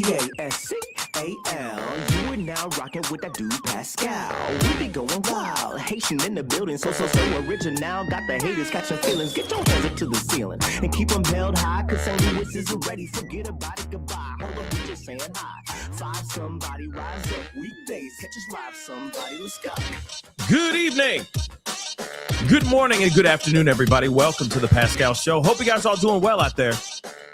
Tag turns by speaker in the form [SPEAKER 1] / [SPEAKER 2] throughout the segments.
[SPEAKER 1] Pascal. You are now rocking with that dude Pascal. We be going wild, Haitian in the building, so original. Got the haters catching feelings. Get your hands up to the ceiling and keep them held high, cause St. Louis isn't ready. Forget about it, goodbye. Hold up, we just saying hi. Five somebody, rise up. Weekdays, catch us live, somebody. Let's go.
[SPEAKER 2] Good evening. Good morning and good afternoon, everybody. Welcome to the Pascal Show. Hope you guys all doing well out there.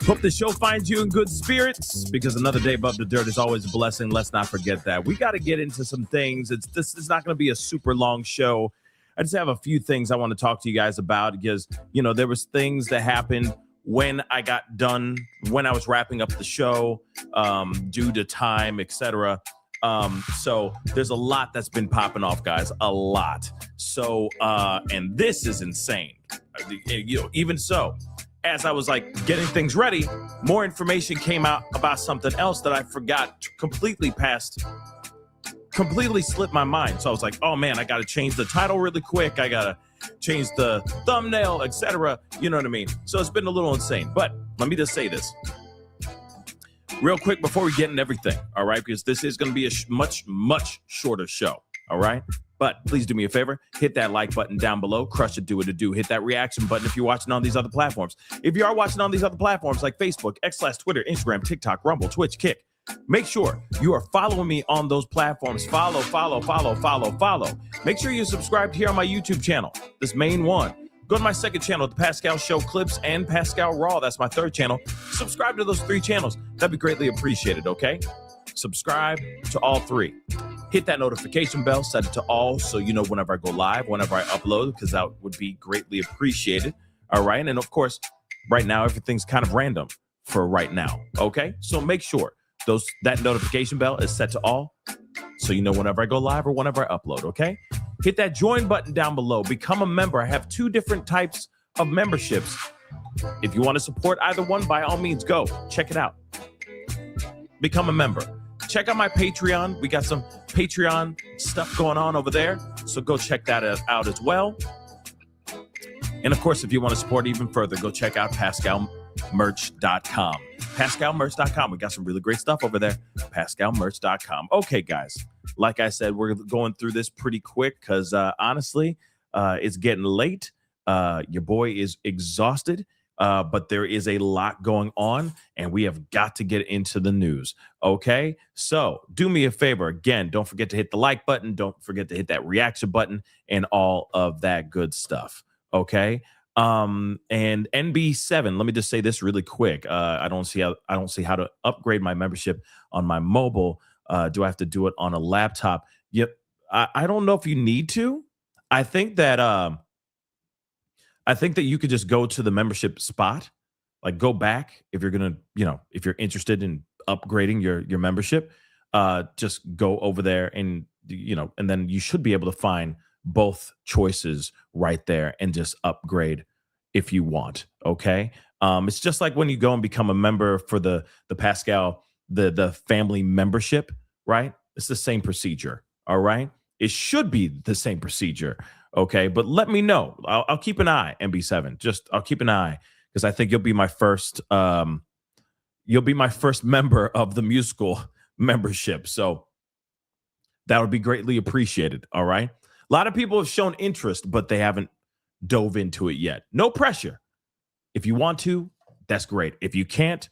[SPEAKER 2] Hope the show finds you in good spirits, because another day above the dirt is always a blessing. Let's not forget that. We got to get into some things. This is not going to be a super long show. I just have a few things I want to talk to you guys about, because, you know, there was things that happened when I got done, when I was wrapping up the show, due to time, etc. So there's a lot that's been popping off, guys, a lot. So, and this is insane. You know, even so, as I was like getting things ready, more information came out about something else that I forgot completely slipped my mind. So I was like, oh man, I got to change the title really quick. I got to change the thumbnail, etc. You know what I mean? So it's been a little insane, but let me just say this real quick before we get into everything. All right. Because this is going to be a much shorter show. All right. But please do me a favor, hit that like button down below, crush it, do it, hit that reaction button if you're watching on these other platforms. If you are watching on these other platforms like Facebook, X/Twitter, Instagram, TikTok, Rumble, Twitch, Kick, make sure you are following me on those platforms. Follow. Make sure you're subscribed here on my YouTube channel, this main one. Go to my second channel, The Pascal Show Clips and Pascal Raw. That's my third channel. Subscribe to those three channels. That'd be greatly appreciated, okay? Subscribe to all three. Hit that notification bell, set it to all, so you know whenever I go live, whenever I upload, because that would be greatly appreciated. All right. And of course, right now, everything's kind of random for right now. Okay. So make sure that notification bell is set to all, so you know whenever I go live or whenever I upload. Okay. Hit that join button down below. Become a member. I have two different types of memberships. If you want to support either one, by all means, go check it out. Become a member. Check out my Patreon. We got some Patreon stuff going on over there, so go check that out as well. And of course, if you want to support even further, go check out PascalMerch.com. PascalMerch.com. We got some really great stuff over there. PascalMerch.com. Okay, guys. Like I said, we're going through this pretty quick because honestly, it's getting late. Your boy is exhausted. But there is a lot going on, and we have got to get into the news. Okay, so do me a favor. Again, don't forget to hit the like button. Don't forget to hit that reaction button and all of that good stuff. Okay. And NB7. Let me just say this really quick. I don't see how to upgrade my membership on my mobile. Do I have to do it on a laptop? Yep. I don't know if you need to. I think that you could just go to the membership spot, like go back if you're going to, if you're interested in upgrading your membership, just go over there and, and then you should be able to find both choices right there and just upgrade if you want. Okay. It's just like when you go and become a member for the Pascal, the family membership, right? It's the same procedure. All right. It should be the same procedure. Okay, but let me know. I'll keep an eye, MB7. I'll keep an eye, because I think you'll be my first member of the musical membership. So that would be greatly appreciated. All right. A lot of people have shown interest, but they haven't dove into it yet. No pressure. If you want to, that's great. If you can't,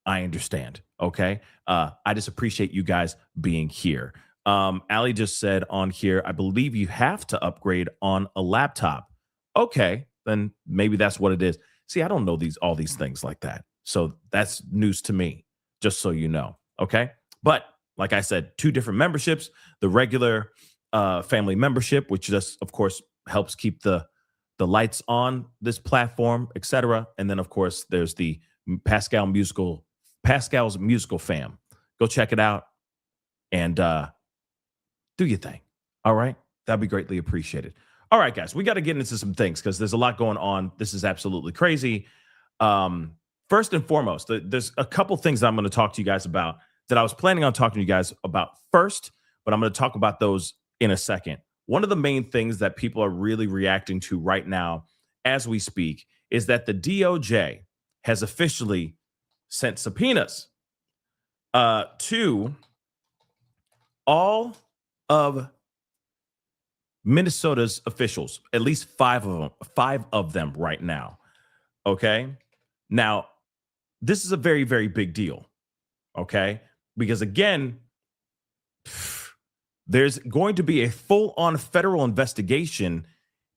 [SPEAKER 2] I understand. Okay. I just appreciate you guys being here. Ali just said on here, I believe you have to upgrade on a laptop. Okay, then maybe that's what it is. See, I don't know all these things like that. So that's news to me, just so you know. Okay. But like I said, two different memberships, the regular family membership, which just, of course, helps keep the lights on this platform, etc. And then, of course, there's the Pascal's musical fam. Go check it out and do your thing. All right. That'd be greatly appreciated. All right, guys, we got to get into some things because there's a lot going on. This is absolutely crazy. First and foremost, there's a couple things that I'm going to talk to you guys about that I was planning on talking to you guys about first, but I'm going to talk about those in a second. One of the main things that people are really reacting to right now as we speak is that the DOJ has officially sent subpoenas To all of Minnesota's officials, at least five of them right now. Okay. Now, this is a very, very big deal. Okay. Because again, there's going to be a full-on federal investigation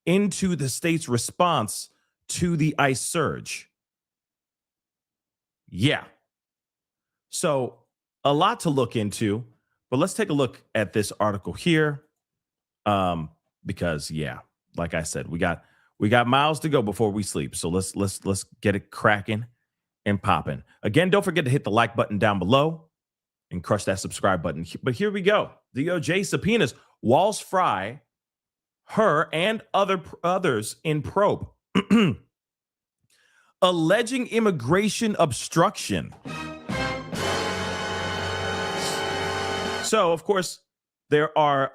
[SPEAKER 2] into the state's response to the ICE surge. Yeah. So a lot to look into, but let's take a look at this article here. Because like I said, we got miles to go before we sleep. So let's get it cracking and popping. Again, don't forget to hit the like button down below and crush that subscribe button. But here we go. DOJ subpoenas Walls Fry, her, and others in probe, alleging immigration obstruction. So, of course, there are,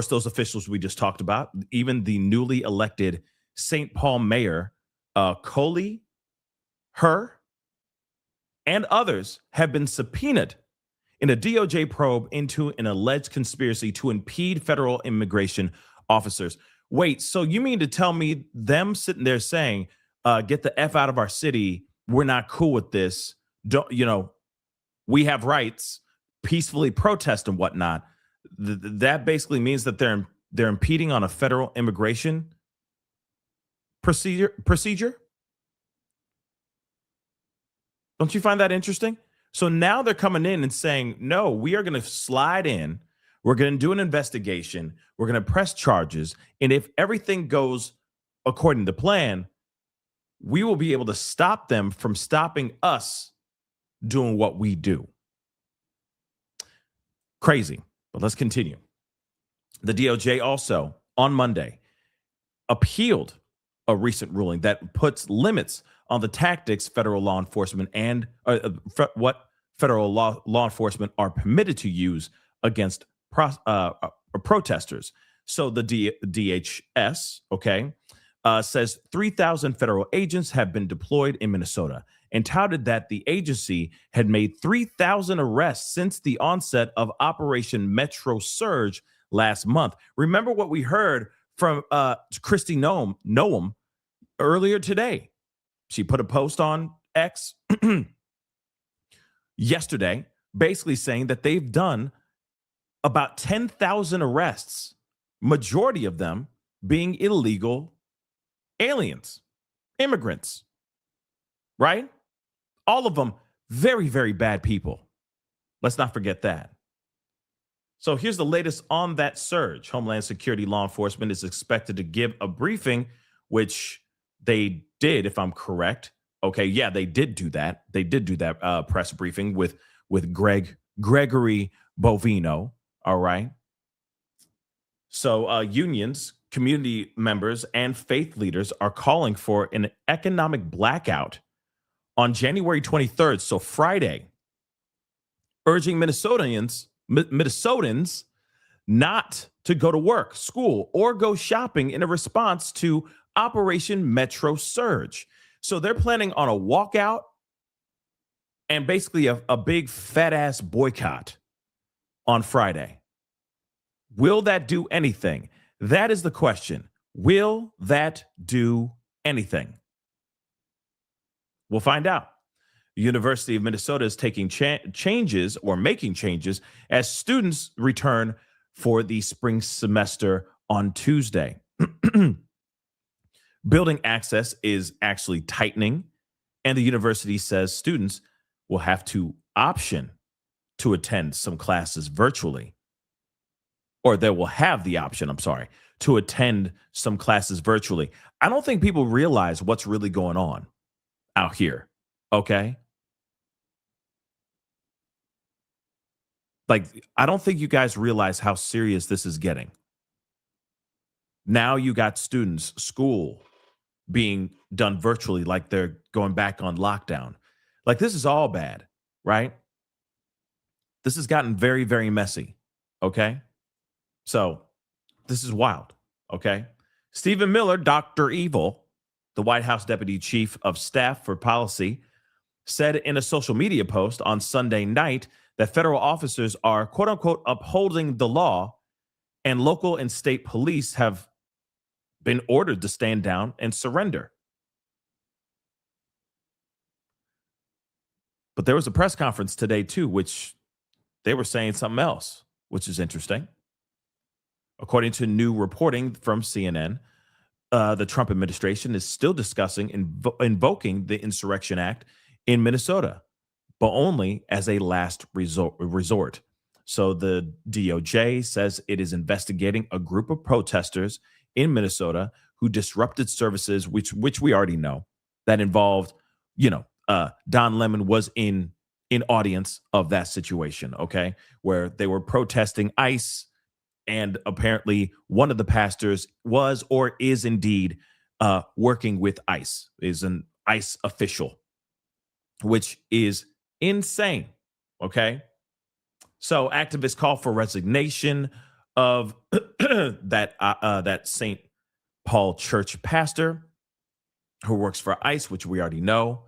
[SPEAKER 2] those officials we just talked about. Even the newly elected St. Paul mayor, Coley, her, and others have been subpoenaed in a DOJ probe into an alleged conspiracy to impede federal immigration officers. Wait, so you mean to tell me them sitting there saying, get the F out of our city, we're not cool with this, we have rights, peacefully protest and whatnot, that basically means that they're impeding on a federal immigration procedure? Don't you find that interesting? So now they're coming in and saying, no, we are going to slide in. We're going to do an investigation. We're going to press charges. And if everything goes according to plan, we will be able to stop them from stopping us doing what we do. Crazy. But let's continue. The DOJ also on Monday appealed a recent ruling that puts limits on the tactics federal law enforcement and what federal law enforcement are permitted to use against protesters. So the DHS, says 3,000 federal agents have been deployed in Minnesota and touted that the agency had made 3,000 arrests since the onset of Operation Metro Surge last month. Remember what we heard from Kristi Noem earlier today. She put a post on X yesterday, basically saying that they've done about 10,000 arrests, majority of them being illegal aliens, immigrants, right? All of them very, very bad people. Let's not forget that. So here's the latest on that surge. Homeland Security law enforcement is expected to give a briefing, which they did, if I'm correct. Okay, yeah, they did do that. They did do that press briefing with Gregory Bovino. All right. So unions, community members, and faith leaders are calling for an economic blackout on January 23rd, so Friday, urging Minnesotans not to go to work, school, or go shopping in a response to Operation Metro Surge. So they're planning on a walkout and basically a big fat ass boycott on Friday. Will that do anything? That is the question. Will that do anything? We'll find out. The University of Minnesota is taking changes or making changes as students return for the spring semester on Tuesday. Building access is actually tightening, and the university says students will have to option to attend some classes virtually, or they will have the option, to attend some classes virtually. I don't think people realize what's really going on out here, okay? Like, I don't think you guys realize how serious this is getting. Now you got students, school being done virtually, like they're going back on lockdown. Like, this is all bad, right? This has gotten very, very messy, okay? So this is wild, okay? Stephen Miller, Dr. Evil, the White House Deputy Chief of Staff for Policy, said in a social media post on Sunday night that federal officers are, quote unquote, upholding the law, and local and state police have been ordered to stand down and surrender. But there was a press conference today, too, which they were saying something else, which is interesting. According to new reporting from CNN, the Trump administration is still discussing invoking the Insurrection Act in Minnesota, but only as a last resort. So the DOJ says it is investigating a group of protesters in Minnesota who disrupted services, which we already know, that involved, Don Lemon was in audience of that situation, okay, where they were protesting ICE, and apparently one of the pastors was or is indeed working with ICE, is an ICE official, which is insane, okay? So activists call for resignation of that St. Paul Church pastor who works for ICE, which we already know.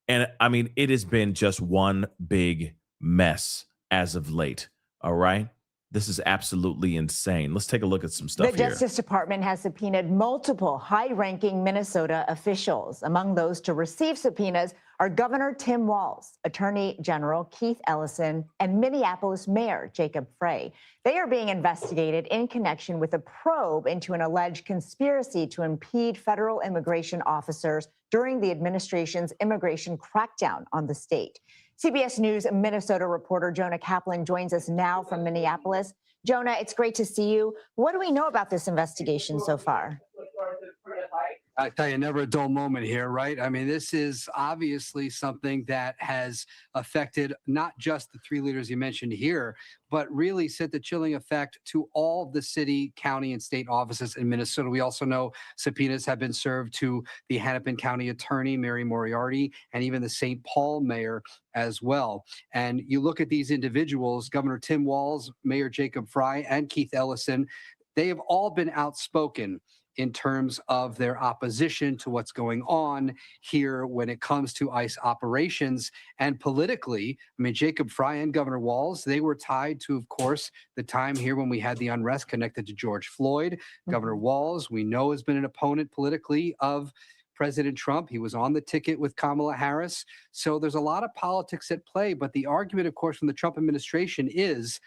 [SPEAKER 2] And I mean, it has been just one big mess as of late, all right? This is absolutely insane. Let's take a look at some stuff
[SPEAKER 3] here.
[SPEAKER 2] The
[SPEAKER 3] Justice Department has subpoenaed multiple high-ranking Minnesota officials. Among those to receive subpoenas are Governor Tim Walz, Attorney General Keith Ellison, and Minneapolis Mayor Jacob Frey. They are being investigated in connection with a probe into an alleged conspiracy to impede federal immigration officers during the administration's immigration crackdown on the state. CBS News Minnesota reporter Jonah Kaplan joins us now from Minneapolis. Jonah, it's great to see you. What do we know about this investigation so far?
[SPEAKER 4] I tell you, never a dull moment here, right? I mean, this is obviously something that has affected not just the three leaders you mentioned here, but really sent the chilling effect to all the city, county, and state offices in Minnesota. We also know subpoenas have been served to the Hennepin County Attorney, Mary Moriarty, and even the St. Paul mayor as well. And you look at these individuals, Governor Tim Walz, Mayor Jacob Frey, and Keith Ellison, they have all been outspoken in terms of their opposition to what's going on here when it comes to ICE operations. And politically, I mean, Jacob Frey and Governor Walz, they were tied to, of course, the time here when we had the unrest connected to George Floyd. Mm-hmm. Governor Walz, we know, has been an opponent politically of President Trump. He was on the ticket with Kamala Harris. So there's a lot of politics at play. But the argument, of course, from the Trump administration is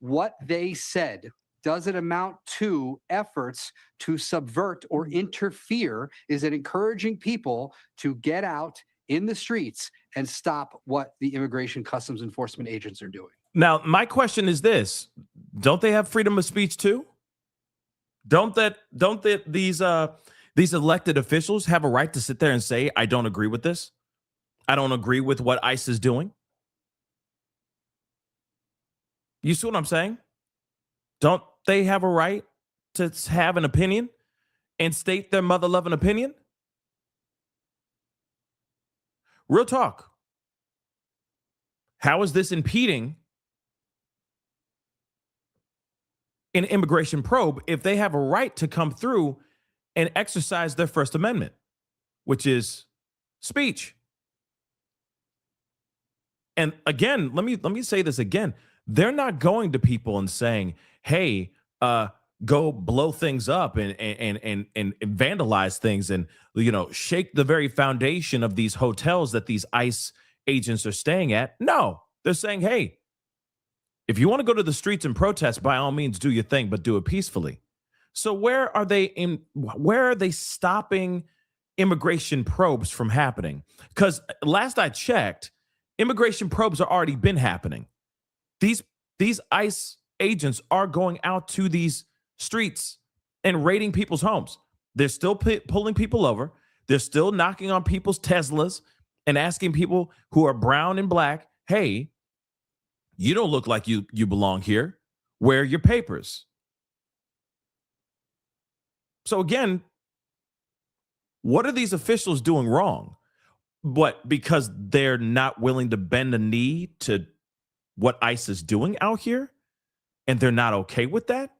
[SPEAKER 4] what they said. Does it amount to efforts to subvert or interfere? Is it encouraging people to get out in the streets and stop what the immigration customs enforcement agents are doing?
[SPEAKER 2] Now, my question is this: don't they have freedom of speech too? Don't these elected officials have a right to sit there and say, "I don't agree with this. I don't agree with what ICE is doing"? You see what I'm saying? Don't they have a right to have an opinion and state their mother-loving opinion? Real talk. How is this impeding an immigration probe if they have a right to come through and exercise their First Amendment, which is speech? And again, let me say this again. They're not going to people and saying, hey, go blow things up and vandalize things and, shake the very foundation of these hotels that these ICE agents are staying at. No, they're saying, hey, if you want to go to the streets and protest, by all means, do your thing, but do it peacefully. So where are they stopping immigration probes from happening? Because last I checked, immigration probes are already been happening. These ICE agents are going out to these streets and raiding people's homes. They're still pulling people over. They're still knocking on people's Teslas and asking people who are brown and black, hey, you don't look like you belong here. Where are your papers? So again, what are these officials doing wrong? What, because they're not willing to bend a knee to what ICE is doing out here, and they're not okay with that?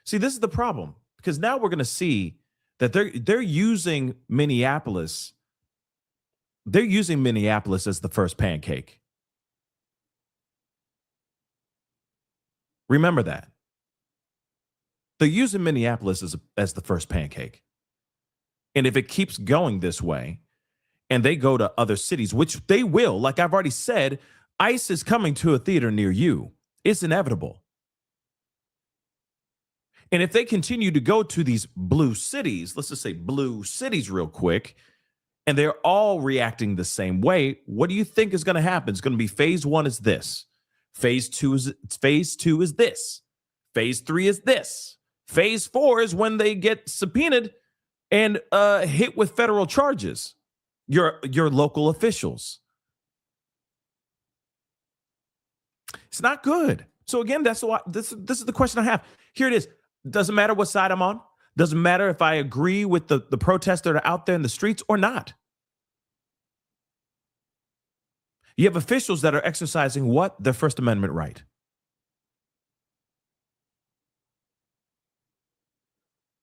[SPEAKER 2] See, this is the problem, because now we're going to see that they're using Minneapolis, they're using Minneapolis as the first pancake. Remember that. They're using Minneapolis as the first pancake. And if it keeps going this way and they go to other cities, which they will, like I've already said, ICE is coming to a theater near you. It's inevitable. And if they continue to go to these blue cities, let's just say blue cities real quick, and they're all reacting the same way, what do you think is going to happen? It's going to be phase 1 is this. Phase 2 is this. Phase 3 is this. Phase 4 is when they get subpoenaed and hit with federal charges. Your local officials. It's not good. So again, that's why this is the question I have. Here it is. Doesn't matter what side I'm on. Doesn't matter if I agree with the protests that are out there in the streets or not. You have officials that are exercising what? Their First Amendment right.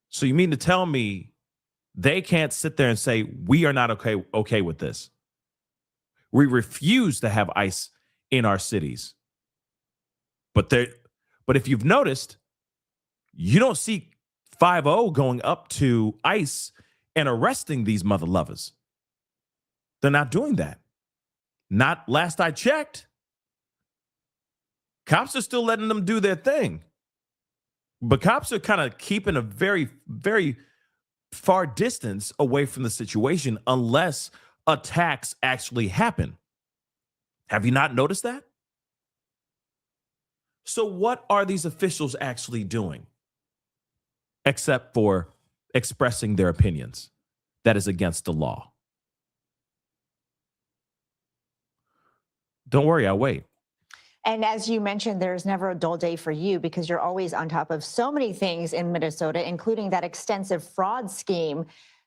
[SPEAKER 2] So you mean to tell me they can't sit there and say, we are not okay with this? We refuse to have ICE in our cities. But if you've noticed, you don't see 5-0 going up to ICE and arresting these mother lovers. They're not doing that. Not last I checked. Cops are still letting them do their thing. But cops are kind of keeping a very, very far distance away from the situation unless attacks actually happen. Have you not noticed that? So what are these officials actually doing? Except for expressing their opinions. That is against the law. Don't worry, I'll wait.
[SPEAKER 3] And as you mentioned, there's never a dull day for you because you're always on top of so many things in Minnesota, including that extensive fraud scheme.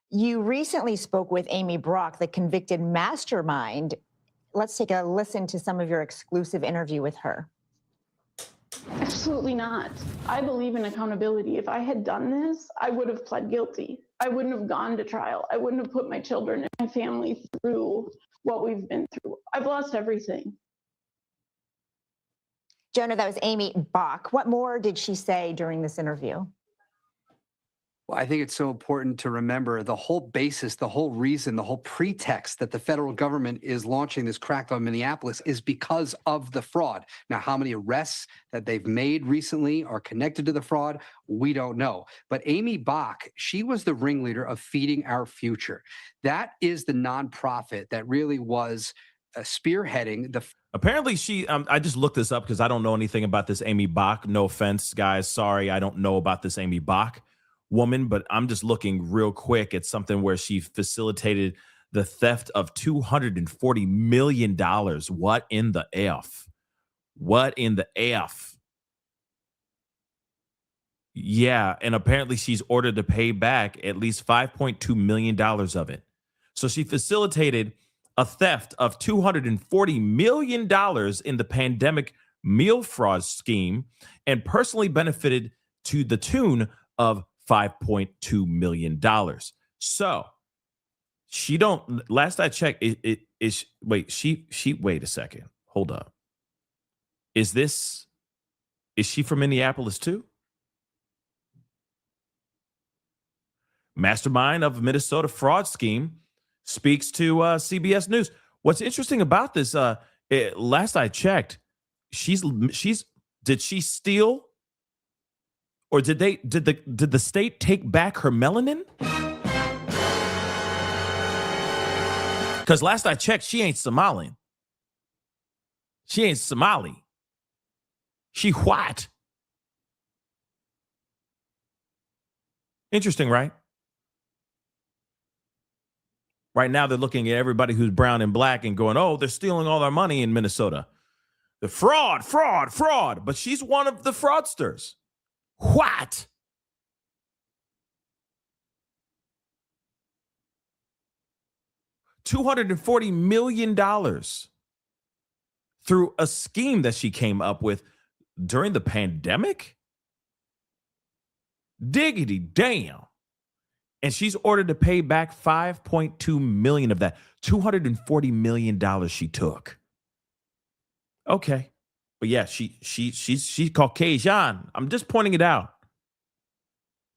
[SPEAKER 3] You recently spoke with Amy Brock, the convicted mastermind. Let's take a listen to some of your exclusive interview with her.
[SPEAKER 5] Absolutely not. I believe in accountability. If I had done this, I would have pled guilty. I wouldn't have gone to trial. I wouldn't have put my children and my family through what we've been through. I've lost everything.
[SPEAKER 3] Jonah, that was Amy Brock. What more did she say during this interview?
[SPEAKER 4] Well, I think it's so important to remember the whole basis, the whole reason, the whole pretext that the federal government is launching this crackdown in Minneapolis is because of the fraud. Now, how many arrests that they've made recently are connected to the fraud, we don't know. But Amy Brock, she was the ringleader of Feeding Our Future. That is the nonprofit that really was spearheading the.
[SPEAKER 2] Apparently I just looked this up because I don't know anything about this Amy Brock. No offense, guys. Sorry, I don't know about this Amy Brock woman, but I'm just looking real quick at something where she facilitated the theft of $240 million. What in the F? What in the F? Yeah, and apparently she's ordered to pay back at least $5.2 million of it. So she facilitated a theft of $240 million in the pandemic meal fraud scheme and personally benefited to the tune of $5.2 million. So she don't, last I checked, wait a second. Hold up. Is she from Minneapolis too? Mastermind of Minnesota fraud scheme speaks to CBS News. What's interesting about this, last I checked, did she steal? Or did the state take back her melanin? Because last I checked, she ain't Somalian. She ain't Somali. She white. Interesting, right? Right now, they're looking at everybody who's brown and black and going, oh, they're stealing all our money in Minnesota. The fraud. But she's one of the fraudsters. What? $240 million through a scheme that she came up with during the pandemic? Diggity damn. And she's ordered to pay back $5.2 million of that. $240 million she took. Okay. But yeah, she's Caucasian. I'm just pointing it out.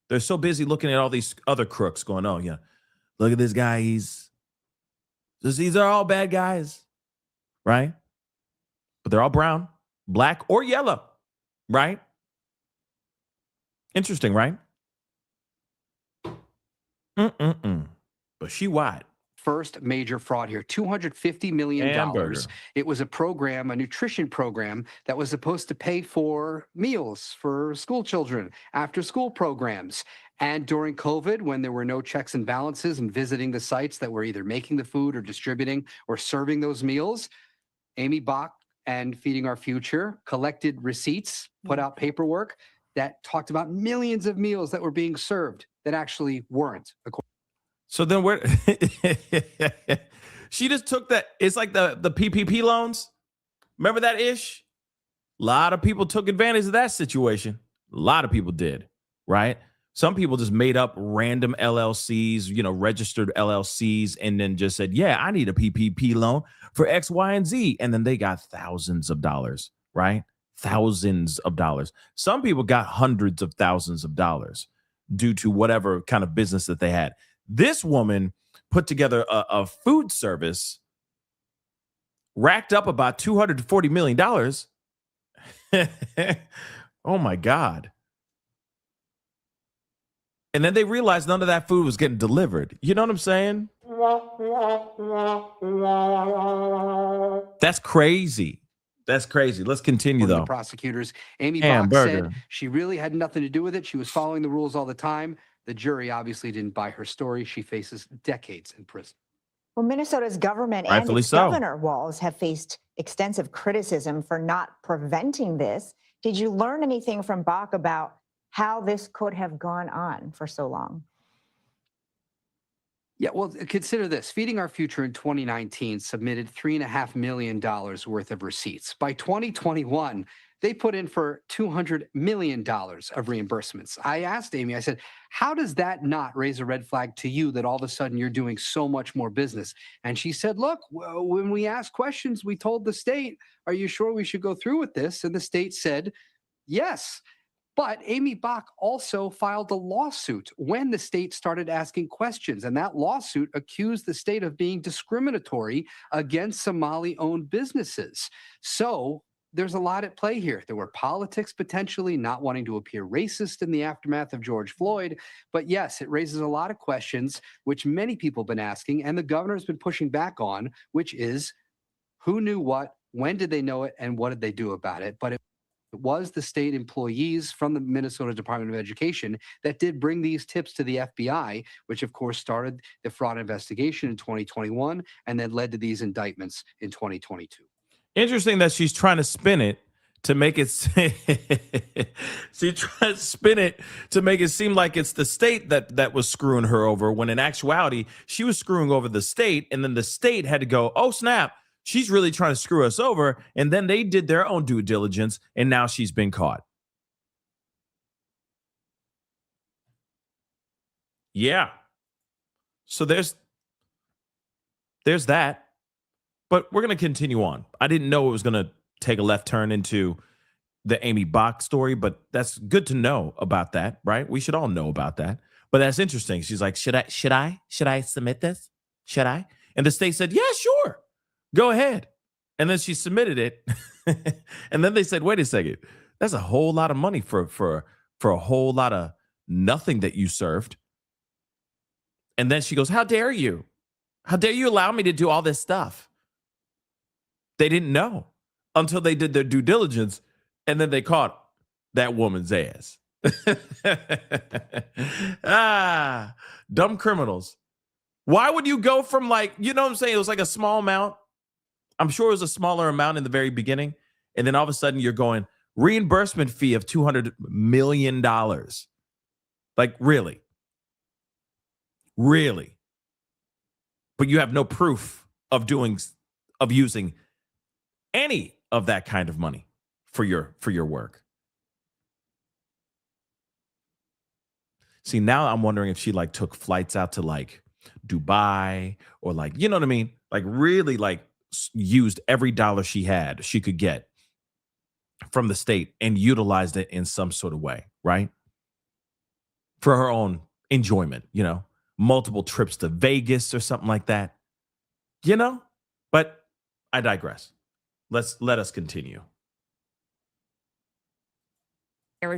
[SPEAKER 2] They're so busy looking at all these other crooks going, oh, yeah, look at this guy. These are all bad guys, right? But they're all brown, black, or yellow, right? Interesting, right? But she white.
[SPEAKER 4] First major fraud here, $250 million.
[SPEAKER 2] Hamburger.
[SPEAKER 4] It was a program, a nutrition program that was supposed to pay for meals for school children, after school programs. And during COVID, when there were no checks and balances and visiting the sites that were either making the food or distributing or serving those meals, Amy Bach and Feeding Our Future collected receipts, put out paperwork that talked about millions of meals that were being served that actually weren't.
[SPEAKER 2] So then where she just took that. It's like the PPP loans. Remember that ish? A lot of people took advantage of that situation. A lot of people did, right? Some people just made up random LLCs, registered LLCs, and then just said, yeah, I need a PPP loan for X, Y, and Z. And then they got thousands of dollars, right? Thousands of dollars. Some people got hundreds of thousands of dollars due to whatever kind of business that they had. This woman put together a food service, racked up about $240 million. Oh, my God. And then they realized none of that food was getting delivered. You know what I'm saying? That's crazy. That's crazy. Let's continue, though.
[SPEAKER 4] The prosecutors, Amy Bach said she really had nothing to do with it. She was following the rules all the time. The jury obviously didn't buy her story. She faces decades in prison.
[SPEAKER 3] Well, Minnesota's government and
[SPEAKER 2] Rightfully
[SPEAKER 3] its
[SPEAKER 2] so.
[SPEAKER 3] Governor Walz have faced extensive criticism for not preventing this. Did you learn anything from Bach about how this could have gone on for so long?
[SPEAKER 4] Yeah, well, consider this. Feeding Our Future in 2019 submitted $3.5 million worth of receipts. By 2021, they put in for $200 million of reimbursements. I asked Amy, I said, how does that not raise a red flag to you that all of a sudden you're doing so much more business? And she said, look, when we asked questions, we told the state, are you sure we should go through with this? And the state said, yes. But Amy Bach also filed a lawsuit when the state started asking questions. And that lawsuit accused the state of being discriminatory against Somali-owned businesses. So there's a lot at play here. There were politics potentially, not wanting to appear racist in the aftermath of George Floyd. But yes, it raises a lot of questions, which many people have been asking, and the governor's been pushing back on, which is who knew what, when did they know it, and what did they do about it? But it was the state employees from the Minnesota Department of Education that did bring these tips to the FBI, which of course started the fraud investigation in 2021 and then led to these indictments in 2022.
[SPEAKER 2] Interesting that she's trying to spin it to make it she's trying to spin it to make it seem like it's the state that was screwing her over, when in actuality she was screwing over the state, and then the state had to go, oh snap, she's really trying to screw us over. And then they did their own due diligence, and now she's been caught. Yeah. So there's that. But we're going to continue on. I didn't know it was going to take a left turn into the Amy Bach story, but that's good to know about that, right? We should all know about that. But that's interesting. She's like, should I submit this? Should I? And the state said, yeah, sure. Go ahead. And then she submitted it. And then they said, wait a second. That's a whole lot of money for a whole lot of nothing that you served. And then she goes, how dare you? How dare you allow me to do all this stuff? They didn't know until they did their due diligence, and then they caught that woman's ass. Dumb criminals. Why would you go from, like, you know what I'm saying? It was like a small amount. I'm sure it was a smaller amount in the very beginning. And then all of a sudden you're going, reimbursement fee of $200 million. Like, really? Really? But you have no proof of using any of that kind of money for your work. See, now I'm wondering if she like took flights out to like Dubai or like, you know what I mean? Like really like used every dollar she could get from the state and utilized it in some sort of way, right? For her own enjoyment, multiple trips to Vegas or something like that, but I digress. Let us continue.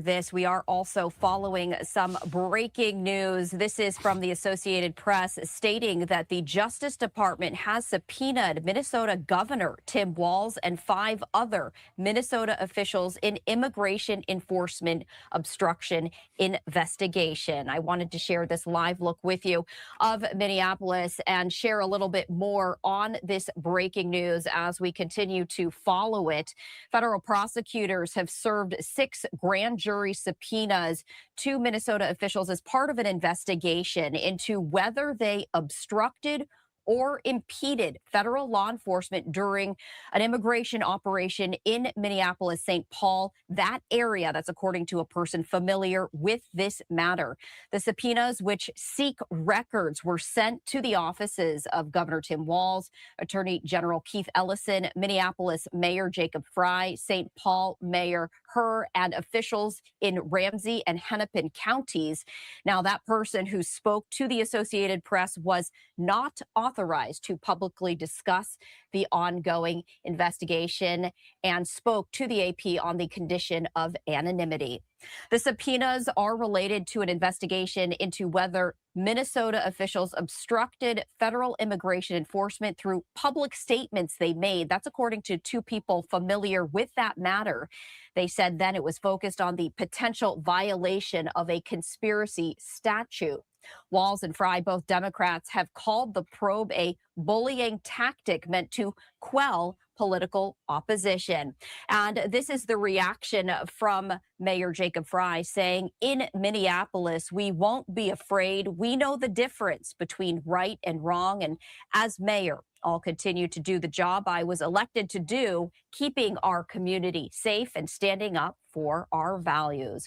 [SPEAKER 6] This. We are also following some breaking news. This is from the Associated Press stating that the Justice Department has subpoenaed Minnesota Governor Tim Walz and 5 other Minnesota officials in immigration enforcement obstruction investigation. I wanted to share this live look with you of Minneapolis and share a little bit more on this breaking news as we continue to follow it. Federal prosecutors have served 6 grand jury subpoenas to Minnesota officials as part of an investigation into whether they obstructed or impeded federal law enforcement during an immigration operation in Minneapolis, St. Paul, that area. That's according to a person familiar with this matter. The subpoenas, which seek records, were sent to the offices of Governor Tim Walz, Attorney General Keith Ellison, Minneapolis Mayor Jacob Frey, St. Paul Mayor Herr, and officials in Ramsey and Hennepin counties. Now, that person who spoke to the Associated Press was not authorized to publicly discuss the ongoing investigation and spoke to the AP on the condition of anonymity. The subpoenas are related to an investigation into whether Minnesota officials obstructed federal immigration enforcement through public statements they made. That's according to 2 people familiar with that matter. They said then it was focused on the potential violation of a conspiracy statute. Walz and Frey, both Democrats, have called the probe a bullying tactic meant to quell political opposition. And this is the reaction from Mayor Jacob Frey, saying, in Minneapolis, we won't be afraid. We know the difference between right and wrong. And as mayor, I'll continue to do the job I was elected to do, keeping our community safe and standing up for our values.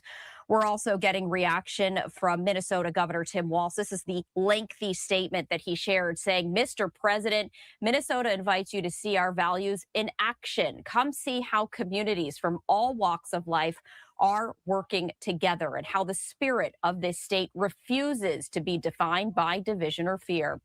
[SPEAKER 6] We're also getting reaction from Minnesota Governor Tim Walz. This is the lengthy statement that he shared saying, Mr. President, Minnesota invites you to see our values in action. Come see how communities from all walks of life are working together and how the spirit of this state refuses to be defined by division or fear.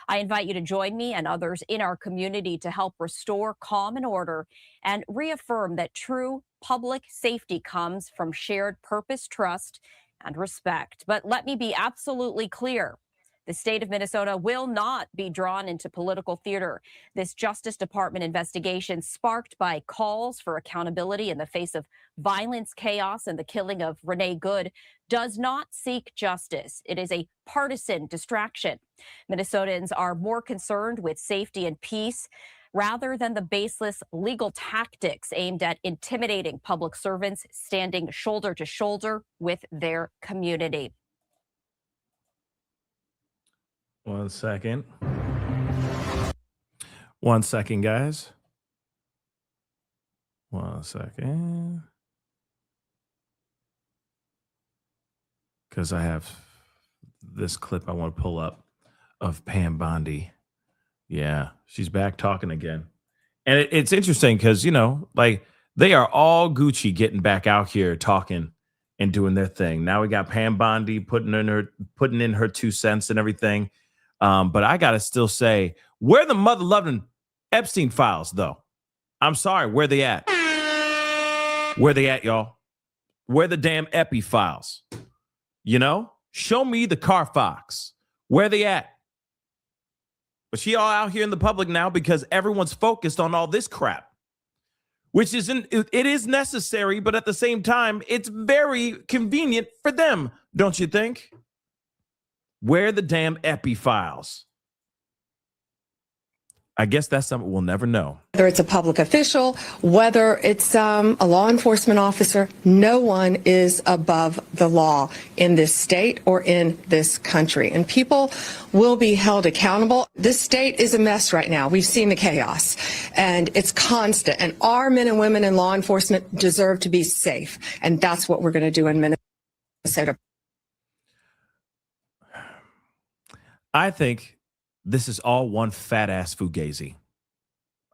[SPEAKER 6] I invite you to join me and others in our community to help restore calm and order and reaffirm that true public safety comes from shared purpose, trust, and respect. But let me be absolutely clear. The state of Minnesota will not be drawn into political theater. This Justice Department investigation, sparked by calls for accountability in the face of violence, chaos, and the killing of Renee Good, does not seek justice. It is a partisan distraction. Minnesotans are more concerned with safety and peace rather than the baseless legal tactics aimed at intimidating public servants standing shoulder to shoulder with their community.
[SPEAKER 2] 1 second. 1 second, guys. 1 second. Because I have this clip I want to pull up of Pam Bondi. Yeah, she's back talking again. And it's interesting because, like they are all Gucci getting back out here talking and doing their thing. Now we got Pam Bondi putting in her 2 cents and everything. But I got to still say, where the mother-loving Epstein files, though? I'm sorry, where they at? Where they at, y'all? Where the damn Epi files? Show me the Carfax. Where they at? But she all out here in the public now because everyone's focused on all this crap, which it is necessary, but at the same time, it's very convenient for them, don't you think? Where the damn Epi files? I guess that's something we'll never know.
[SPEAKER 7] Whether it's a public official, whether it's a law enforcement officer, no one is above the law in this state or in this country. And people will be held accountable. This state is a mess right now. We've seen the chaos and it's constant. And our men and women in law enforcement deserve to be safe. And that's what we're going to do in Minnesota.
[SPEAKER 2] I think this is all one fat ass fugazi.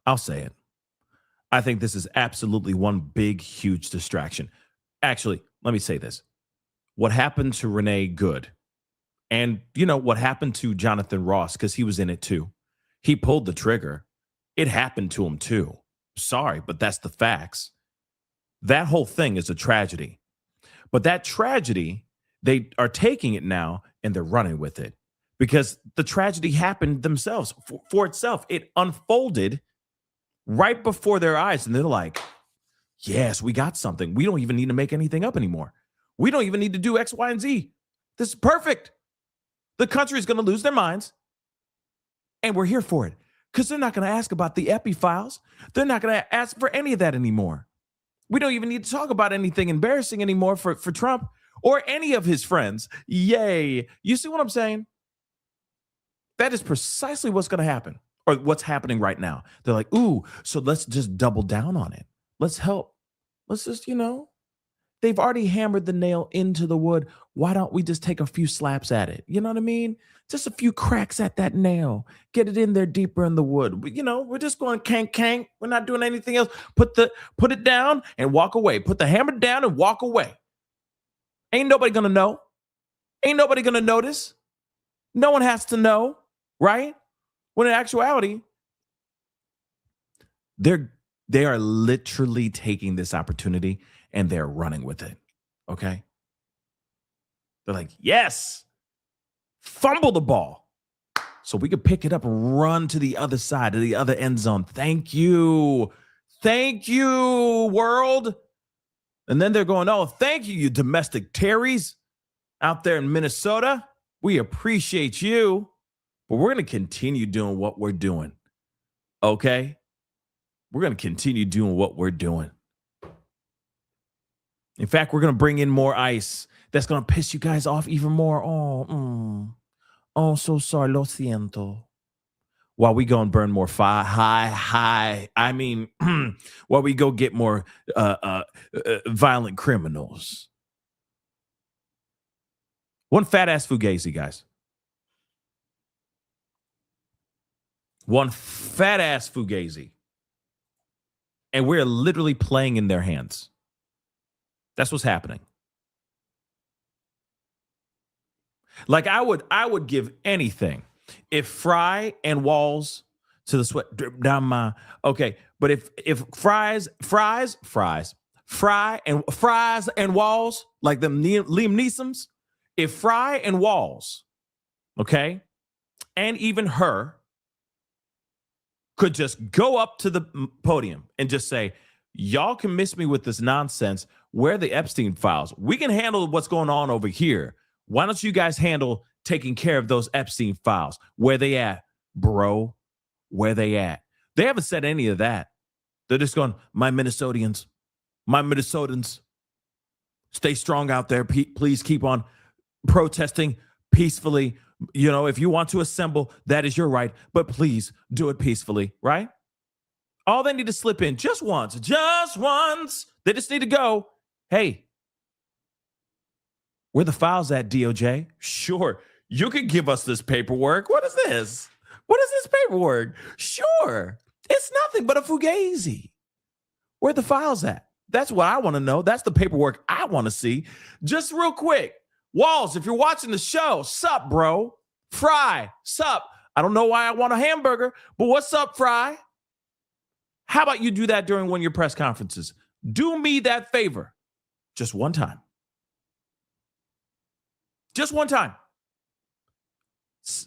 [SPEAKER 2] I'll say it. I think this is absolutely one big, huge distraction. Actually, let me say this. What happened to Renee Good, and what happened to Jonathan Ross, because he was in it too. He pulled the trigger. It happened to him too. Sorry, but that's the facts. That whole thing is a tragedy. But that tragedy, they are taking it now and they're running with it because the tragedy happened themselves for itself. It unfolded right before their eyes. And they're like, yes, we got something. We don't even need to make anything up anymore. We don't even need to do X, Y, and Z. This is perfect. The country is going to lose their minds. And we're here for it because they're not going to ask about the Epi files. They're not going to ask for any of that anymore. We don't even need to talk about anything embarrassing anymore for Trump or any of his friends. Yay. You see what I'm saying? That is precisely what's going to happen or what's happening right now. They're like, ooh, so let's just double down on it. Let's help. Let's just, they've already hammered the nail into the wood. Why don't we just take a few slaps at it? You know what I mean? Just a few cracks at that nail. Get it in there deeper in the wood. We're just going kank. We're not doing anything else. Put it down and walk away. Put the hammer down and walk away. Ain't nobody going to know. Ain't nobody going to notice. No one has to know, right? When in actuality, they are literally taking this opportunity and they're running with it. Okay? They're like, yes, fumble the ball so we could pick it up and run to the other side, to the other end zone. Thank you. Thank you, world. And then they're going, oh, thank you, you domestic Terrys out there in Minnesota. We appreciate you, but we're going to continue doing what we're doing. Okay? We're going to continue doing what we're doing. In fact, we're going to bring in more ice. That's going to piss you guys off even more. Oh, so sorry. Lo siento. While we go and burn more fire. While we go get more violent criminals. One fat ass fugazi, guys. One fat ass fugazi. And we're literally playing in their hands. That's what's happening. Like I would give anything if Fry and Walls to the sweat drip down my okay, but if Fry and Walls like them Liam Neeson's, if Fry and Walls, okay, and even her could just go up to the podium and just say, y'all can miss me with this nonsense. Where are the Epstein files? We can handle what's going on over here. Why don't you guys handle taking care of those Epstein files? Where they at, bro? Where they at? They haven't said any of that. They're just going, my Minnesotans, stay strong out there. Please keep on protesting peacefully. If you want to assemble, that is your right, but please do it peacefully, right? All they need to slip in just once. They just need to go, hey, where the files at, DOJ? Sure, you can give us this paperwork. What is this? What is this paperwork? Sure, it's nothing but a fugazi. Where the files at? That's what I want to know. That's the paperwork I want to see. Just real quick. Walls, if you're watching the show, sup, bro? Fry, sup? I don't know why I want a hamburger, but what's up, Fry? How about you do that during one of your press conferences? Do me that favor. Just one time. Just one time.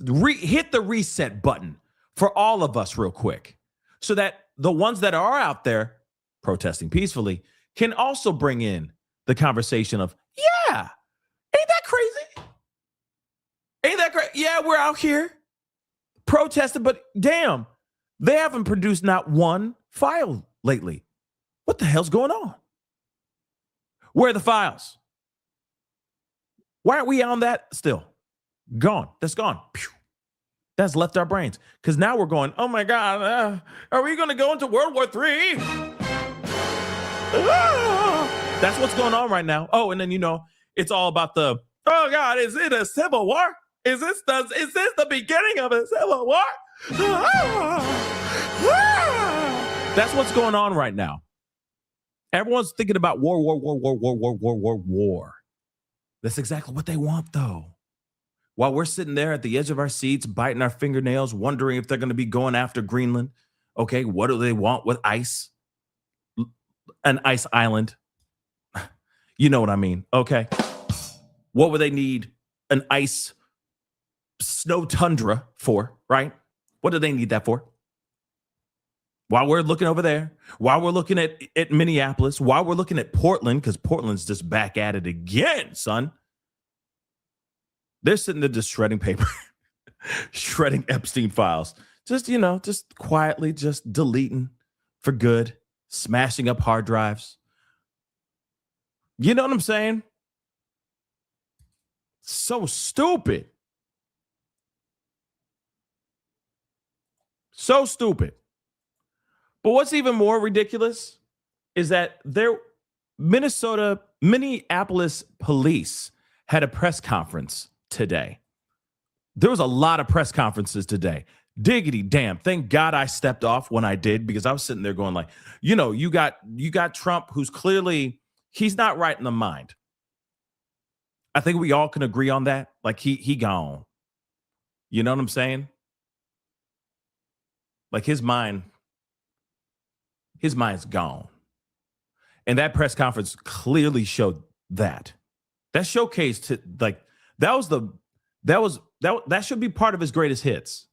[SPEAKER 2] Hit the reset button for all of us real quick so that the ones that are out there protesting peacefully can also bring in the conversation of, yeah, ain't that crazy? Ain't that great? Yeah, we're out here protesting, but damn, they haven't produced not one file lately. What the hell's going on? Where are the files? Why aren't we on that still? Gone. That's gone. Pew. That's left our brains. Because now we're going, oh my God, are we going to go into World War III? That's what's going on right now. Oh, and then, it's all about oh God, is it a civil war? Is this the beginning of a civil war? That's what's going on right now. Everyone's thinking about war. That's exactly what they want, though. While we're sitting there at the edge of our seats, biting our fingernails, wondering if they're going to be going after Greenland. Okay, what do they want with ice? An ice island. You know what I mean, okay? What would they need an ice snow tundra for, right? What do they need that for? While we're looking over there, while we're looking at Minneapolis, while we're looking at Portland, because Portland's just back at it again, son. They're sitting there just shredding paper, shredding Epstein files. Just, just quietly, just deleting for good, smashing up hard drives. You know what I'm saying? So stupid. So stupid. But what's even more ridiculous is that Minneapolis police had a press conference today. There was a lot of press conferences today. Diggity damn. Thank God I stepped off when I did, because I was sitting there going like, you got Trump, who's clearly, he's not right in the mind. I think we all can agree on that. Like he gone. You know what I'm saying? Like his mind's gone. And that press conference clearly showed that. That showcased that should be part of his greatest hits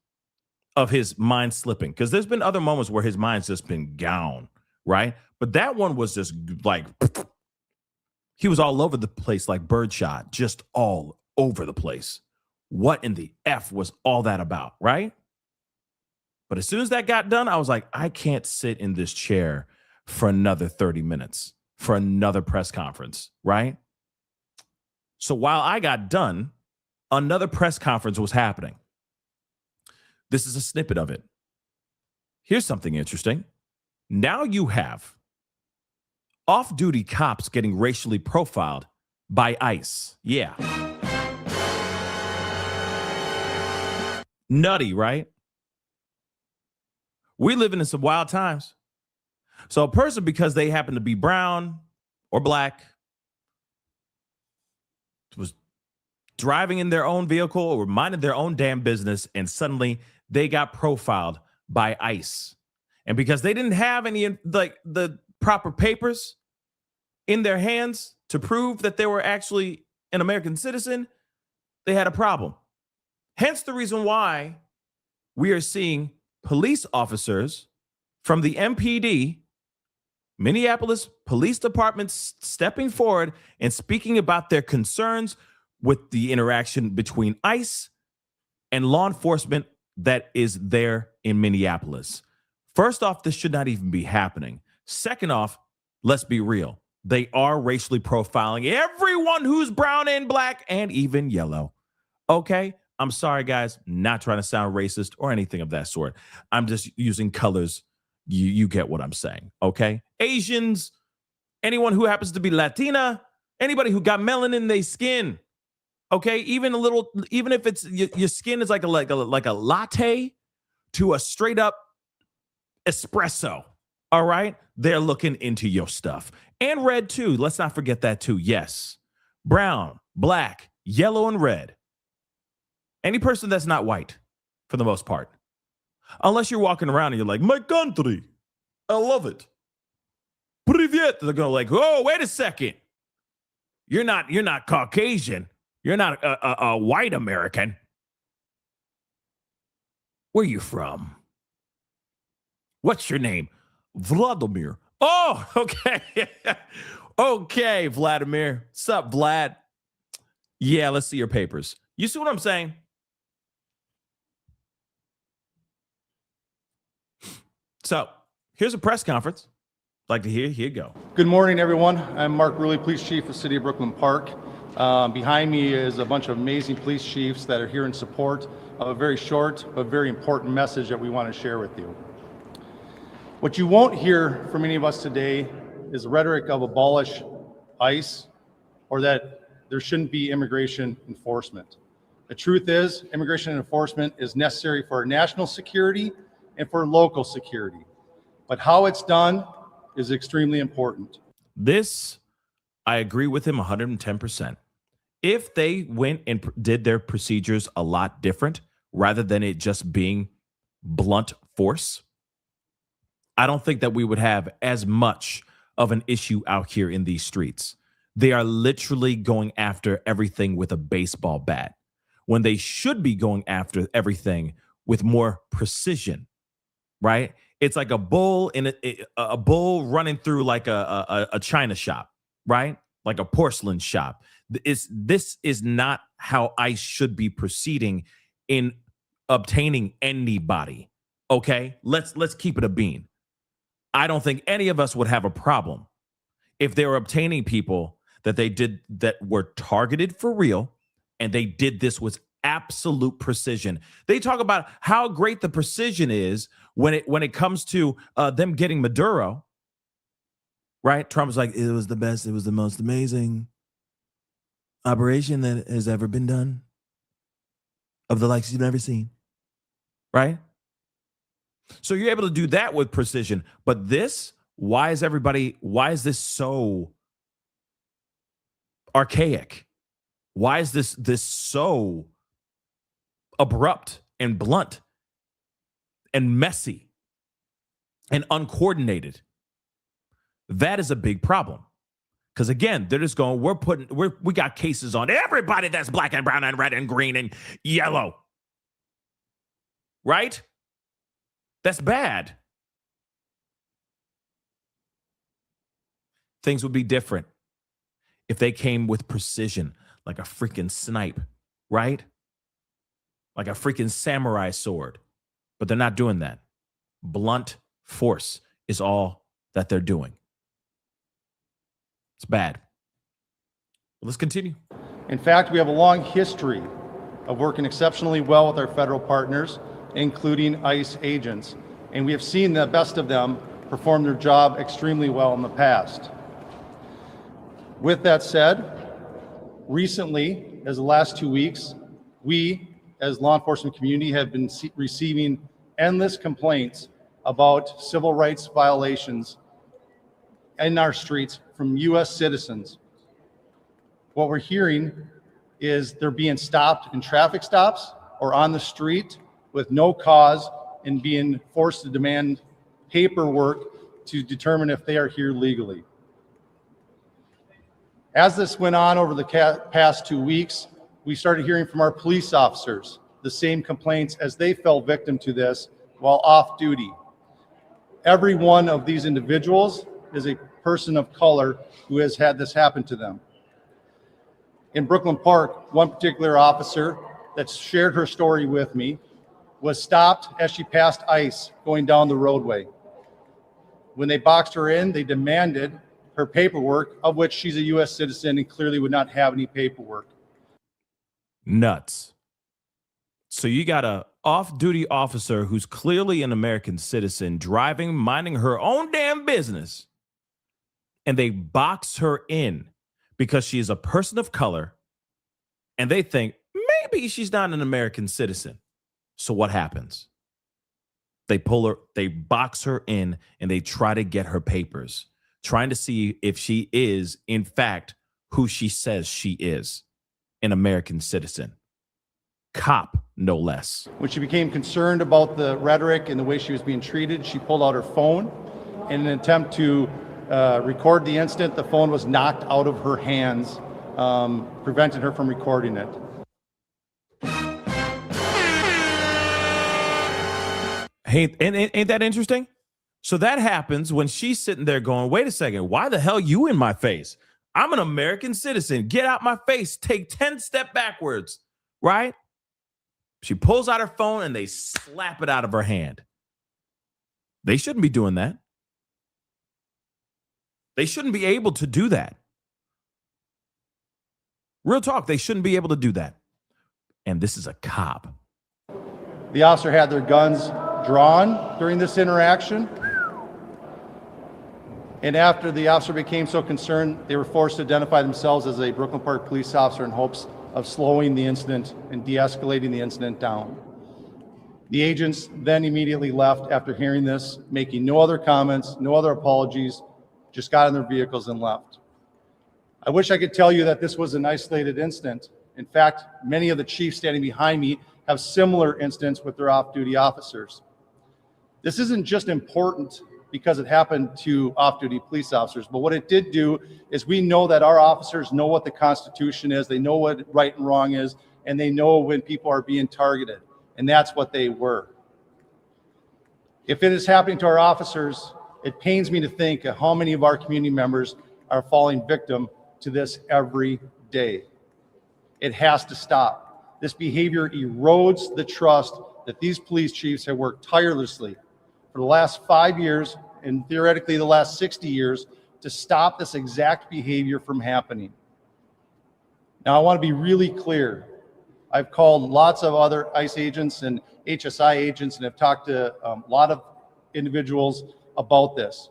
[SPEAKER 2] of his mind slipping. Because there's been other moments where his mind's just been gone, right? But that one was just like, he was all over the place like birdshot, just all over the place. What in the F was all that about, right? But as soon as that got done, I was like, I can't sit in this chair for another 30 minutes for another press conference, right? So while I got done, another press conference was happening. This is a snippet of it. Here's something interesting. Now you have off-duty cops getting racially profiled by ICE. Yeah. Nutty, right? We living in some wild times. So a person, because they happen to be brown or black, was driving in their own vehicle or minding their own damn business, and suddenly they got profiled by ICE. And because they didn't have any the proper papers in their hands to prove that they were actually an American citizen, they had a problem. Hence the reason why we are seeing police officers from the MPD, Minneapolis Police Department, stepping forward and speaking about their concerns with the interaction between ICE and law enforcement that is there in Minneapolis. First off, this should not even be happening. Second off, let's be real. They are racially profiling everyone who's brown and black and even yellow. Okay? I'm sorry, guys. Not trying to sound racist or anything of that sort. I'm just using colors. You get what I'm saying, okay? Asians, anyone who happens to be Latina, anybody who got melanin in their skin, okay? Even if it's your skin is like a latte to a straight up espresso, all right? They're looking into your stuff. And red too. Let's not forget that too. Yes. Brown, black, yellow, and red. Any person that's not white, for the most part. Unless you're walking around and you're like, my country, I love it. Привет. They're going like, oh, wait a second. You're not Caucasian. You're not a white American. Where you from? What's your name? Vladimir. Oh, okay. Okay, Vladimir. Sup, Vlad? Yeah, let's see your papers. You see what I'm saying? So here's a press conference. I'd like to hear. Here you go.
[SPEAKER 8] Good morning, everyone. I'm Mark Ruley, Police Chief of the City of Brooklyn Park. Behind me is a bunch of amazing police chiefs that are here in support of a very short but very important message that we want to share with you. What you won't hear from any of us today is rhetoric of abolish ICE or that there shouldn't be immigration enforcement. The truth is, immigration enforcement is necessary for national security and for local security. But how it's done is extremely important.
[SPEAKER 2] This, I agree with him 110%. If they went and did their procedures a lot different, rather than it just being blunt force, I don't think that we would have as much of an issue out here in these streets. They are literally going after everything with a baseball bat when they should be going after everything with more precision, right? It's like a bull in a bull running through like a china shop, right? Like a porcelain shop. This is not how I should be proceeding in obtaining anybody. Okay, let's keep it a bean. I don't think any of us would have a problem if they were obtaining people that they did that were targeted for real, and they did this with absolute precision. They talk about how great the precision is when it comes to them getting Maduro. Right? Trump was like, it was the best, it was the most amazing operation that has ever been done, of the likes you've never seen. Right? So you're able to do that with precision. But this, why is this so archaic? Why is this so abrupt and blunt and messy and uncoordinated? That is a big problem. Because again, they're just going, we got cases on everybody that's black and brown and red and green and yellow. Right? That's bad. Things would be different if they came with precision, like a freaking snipe, right? Like a freaking samurai sword. But they're not doing that. Blunt force is all that they're doing. It's bad. Well, let's continue.
[SPEAKER 8] In fact, we have a long history of working exceptionally well with our federal partners, including ICE agents, and we have seen the best of them perform their job extremely well in the past. With that said, recently, as the last 2 weeks, we, as law enforcement community, have been receiving endless complaints about civil rights violations in our streets from U.S. citizens. What we're hearing is they're being stopped in traffic stops or on the street with no cause and being forced to demand paperwork to determine if they are here legally. As this went on over the past 2 weeks, we started hearing from our police officers the same complaints as they fell victim to this while off duty. Every one of these individuals is a person of color who has had this happen to them. In Brooklyn Park, one particular officer that shared her story with me was stopped as she passed ICE going down the roadway. When they boxed her in, they demanded her paperwork, of which she's a U.S. citizen and clearly would not have any paperwork.
[SPEAKER 2] Nuts. So you got a off-duty officer who's clearly an American citizen driving, minding her own damn business, and they box her in because she is a person of color, and they think maybe she's not an American citizen. So what happens? They pull her, they box her in, and they try to get her papers, trying to see if she is, in fact, who she says she is, an American citizen. Cop, no less.
[SPEAKER 8] When she became concerned about the rhetoric and the way she was being treated, she pulled out her phone. In an attempt to record the incident, the phone was knocked out of her hands, preventing her from recording it.
[SPEAKER 2] Hey, ain't that interesting? So that happens when she's sitting there going, wait a second, why the hell you in my face? I'm an American citizen. Get out my face. Take 10 steps backwards, right? She pulls out her phone and they slap it out of her hand. They shouldn't be doing that. They shouldn't be able to do that. Real talk, they shouldn't be able to do that. And this is a cop.
[SPEAKER 8] The officer had their guns drawn during this interaction. And after the officer became so concerned, they were forced to identify themselves as a Brooklyn Park police officer in hopes of slowing the incident and de-escalating the incident down. The agents then immediately left after hearing this, making no other comments, no other apologies, just got in their vehicles and left. I wish I could tell you that this was an isolated incident. In fact, many of the chiefs standing behind me have similar incidents with their off-duty officers. This isn't just important because it happened to off-duty police officers, but what it did do is we know that our officers know what the Constitution is, they know what right and wrong is, and they know when people are being targeted, and that's what they were. If it is happening to our officers, it pains me to think of how many of our community members are falling victim to this every day. It has to stop. This behavior erodes the trust that these police chiefs have worked tirelessly for the last 5 years and theoretically the last 60 years to stop this exact behavior from happening. Now, I want to be really clear. I've called lots of other ICE agents and HSI agents and have talked to a lot of individuals about this.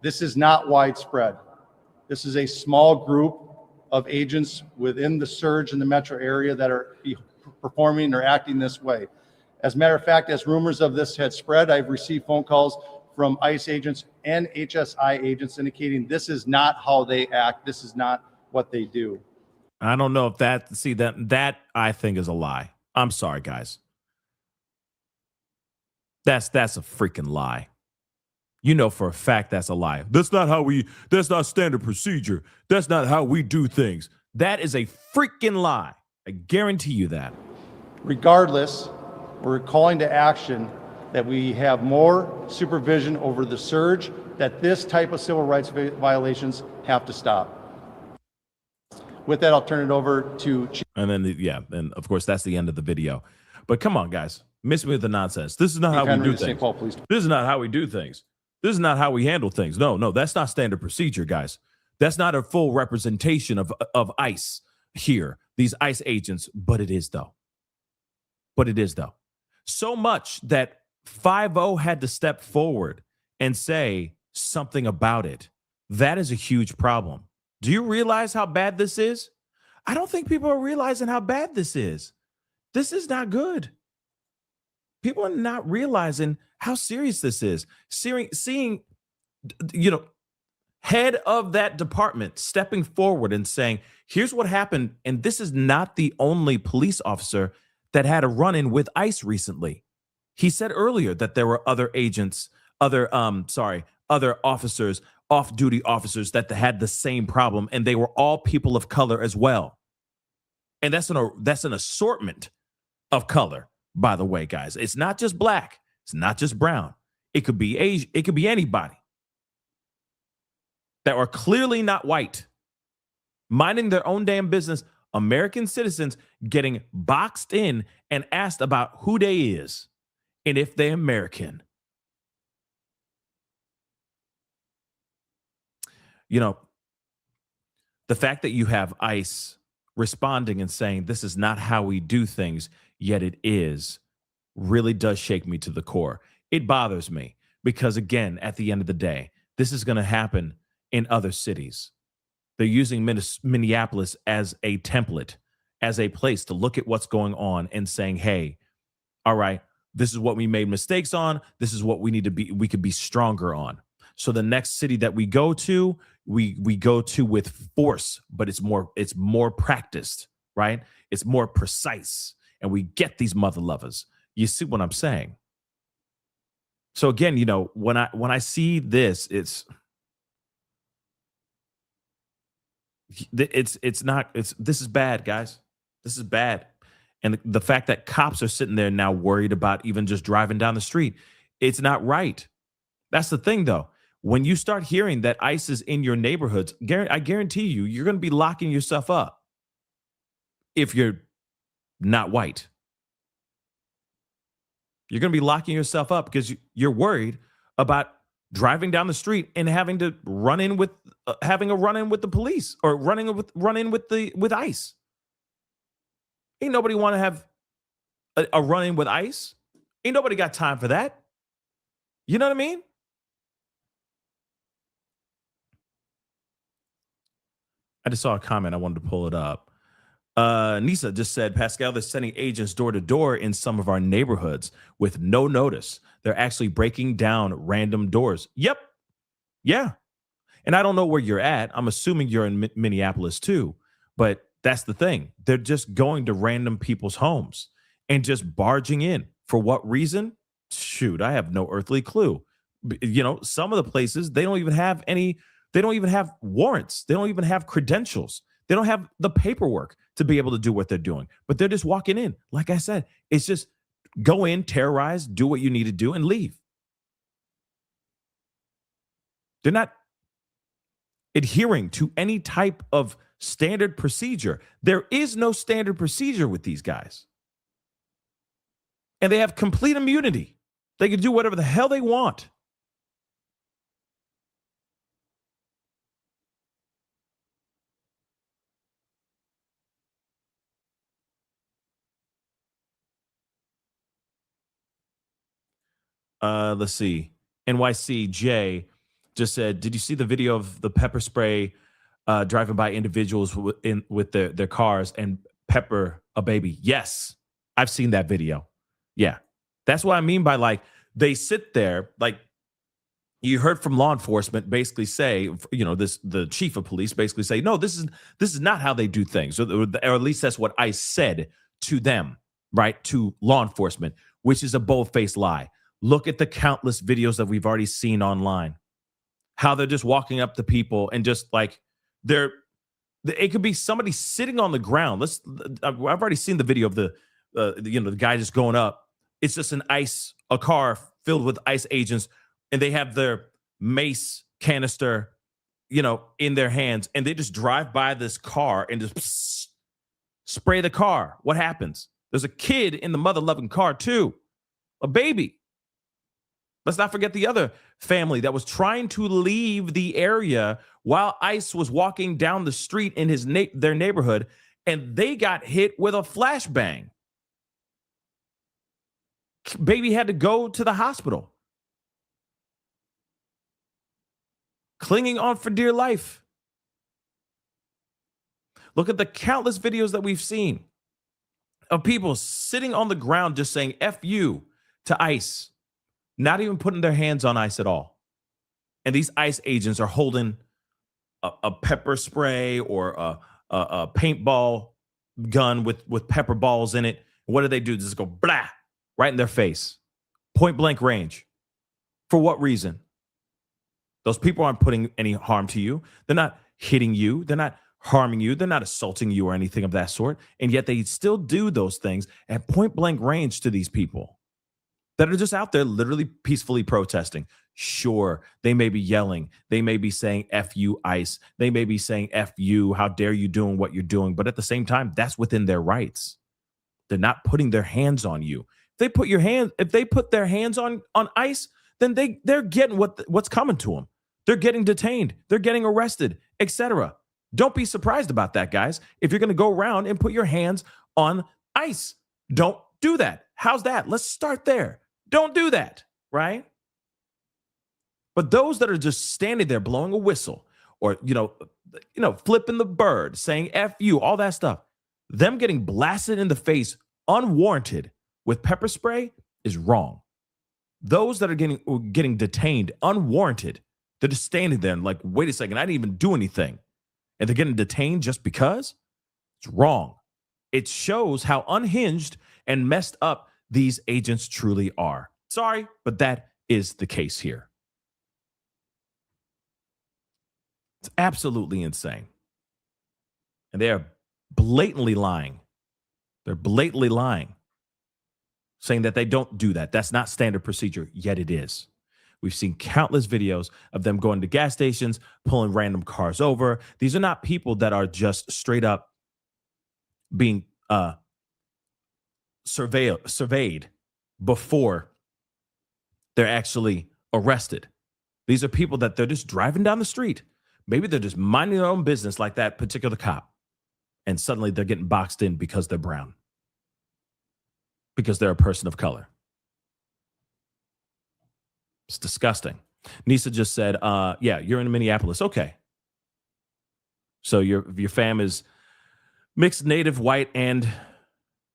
[SPEAKER 8] This is not widespread. This is a small group of agents within the surge in the metro area that are performing or acting this way. As a matter of fact, as rumors of this had spread, I've received phone calls from ICE agents and HSI agents indicating this is not how they act. This is not what they do.
[SPEAKER 2] I don't know if that I think is a lie. I'm sorry, guys. That's a freaking lie. You know for a fact that's a lie. That's not standard procedure. That's not how we do things. That is a freaking lie. I guarantee you that.
[SPEAKER 8] Regardless, we're calling to action that we have more supervision over the surge, that this type of civil rights violations have to stop. With that, I'll turn it over to Chief.
[SPEAKER 2] And then, and of course, that's the end of the video. But come on, guys. Miss me with the nonsense. This is not how we do things. This is not how we do things. This is not how we handle things. No, that's not standard procedure, guys. That's not a full representation of ICE here, these ICE agents, but it is, though. So much that 5-0 had to step forward and say something about it. That is a huge problem. Do you realize how bad this is? I don't think people are realizing how bad this is. This is not good. People are not realizing how serious this is. Seeing, head of that department stepping forward and saying, here's what happened. And this is not the only police officer that had a run-in with ICE recently. He said earlier that there were other officers, off-duty officers that had the same problem, and they were all people of color as well. And that's an assortment of color, by the way, guys. It's not just black. It's not just brown. It could be Asian. It could be anybody that are clearly not white, minding their own damn business, American citizens getting boxed in and asked about who they is and if they're American. The fact that you have ICE responding and saying this is not how we do things, yet it is, really does shake me to the core. It bothers me because, again, at the end of the day, this is going to happen in other cities. They're using Minneapolis as a template, as a place to look at what's going on and saying, hey, all right, this is what we made mistakes on. This is what we could be stronger on. So the next city that we go to, we go to with force, but it's more practiced, right? It's more precise, and we get these mother lovers. You see what I'm saying? So again, when I see this, this is bad, guys. This is bad. And the fact that cops are sitting there now worried about even just driving down the street, it's not right. That's the thing, though. When you start hearing that ICE is in your neighborhoods, I guarantee you're going to be locking yourself up if you're not white. You're going to be locking yourself up because you're worried about driving down the street and having to having a run-in with the police or run-in with ICE. Ain't nobody want to have a run-in with ICE. Ain't nobody got time for that. You know what I mean? I just saw a comment. I wanted to pull it up. Nisa just said, Pascal, they're sending agents door to door in some of our neighborhoods with no notice. They're actually breaking down random doors. Yep. Yeah. And I don't know where you're at. I'm assuming you're in Minneapolis too. But that's the thing. They're just going to random people's homes and just barging in. For what reason? Shoot, I have no earthly clue. Some of the places, they don't even have warrants. They don't even have credentials. They don't have the paperwork to be able to do what they're doing. But they're just walking in. Like I said, it's just go in, terrorize, do what you need to do, and leave. They're not adhering to any type of standard procedure. There is no standard procedure with these guys. And they have complete immunity. They can do whatever the hell they want. Let's see. NYCJ just said, did you see the video of the pepper spray driving by individuals with their cars and pepper a baby? Yes, I've seen that video. Yeah, that's what I mean by, like, they sit there, like, you heard from law enforcement basically say, the chief of police basically say, no, this is not how they do things, or at least that's what I said to them, right, to law enforcement, which is a bold-faced lie. Look at the countless videos that we've already seen online, how they're just walking up to people and just like it could be somebody sitting on the ground. I've already seen the video of the guy just going up. It's just a car filled with ICE agents, and they have their mace canister, in their hands, and they just drive by this car and just spray the car. What happens? There's a kid in the mother-loving car too, a baby. Let's not forget the other family that was trying to leave the area while ICE was walking down the street in their neighborhood, and they got hit with a flashbang. Baby had to go to the hospital, clinging on for dear life. Look at the countless videos that we've seen of people sitting on the ground just saying F you to ICE. Not even putting their hands on ICE at all. And these ICE agents are holding a pepper spray or a paintball gun with pepper balls in it. What do? Just go blah, right in their face. Point blank range. For what reason? Those people aren't putting any harm to you. They're not hitting you. They're not harming you. They're not assaulting you or anything of that sort. And yet they still do those things at point blank range to these people that are just out there literally peacefully protesting. Sure, they may be yelling. They may be saying F you, ICE. They may be saying F you, how dare you doing what you're doing. But at the same time, that's within their rights. They're not putting their hands on you. If they put their hands on ICE, then they're getting what's coming to them. They're getting detained. They're getting arrested, etc. Don't be surprised about that, guys. If you're going to go around and put your hands on ICE, don't do that. How's that? Let's start there. Don't do that, right? But those that are just standing there blowing a whistle or, flipping the bird, saying F you, all that stuff, them getting blasted in the face unwarranted with pepper spray is wrong. Those that are getting detained unwarranted, they're just standing there and like, wait a second, I didn't even do anything. And they're getting detained just because? It's wrong. It shows how unhinged and messed up these agents truly are. Sorry, but that is the case here. It's absolutely insane. And they are blatantly lying. They're blatantly lying, saying that they don't do that. That's not standard procedure, yet it is. We've seen countless videos of them going to gas stations, pulling random cars over. These are not people that are just straight up being surveyed before they're actually arrested. These are people that they're just driving down the street. Maybe they're just minding their own business like that particular cop. And suddenly they're getting boxed in because they're brown. Because they're a person of color. It's disgusting. Nisa just said, yeah, you're in Minneapolis. Okay. So your fam is Mixed native, white, and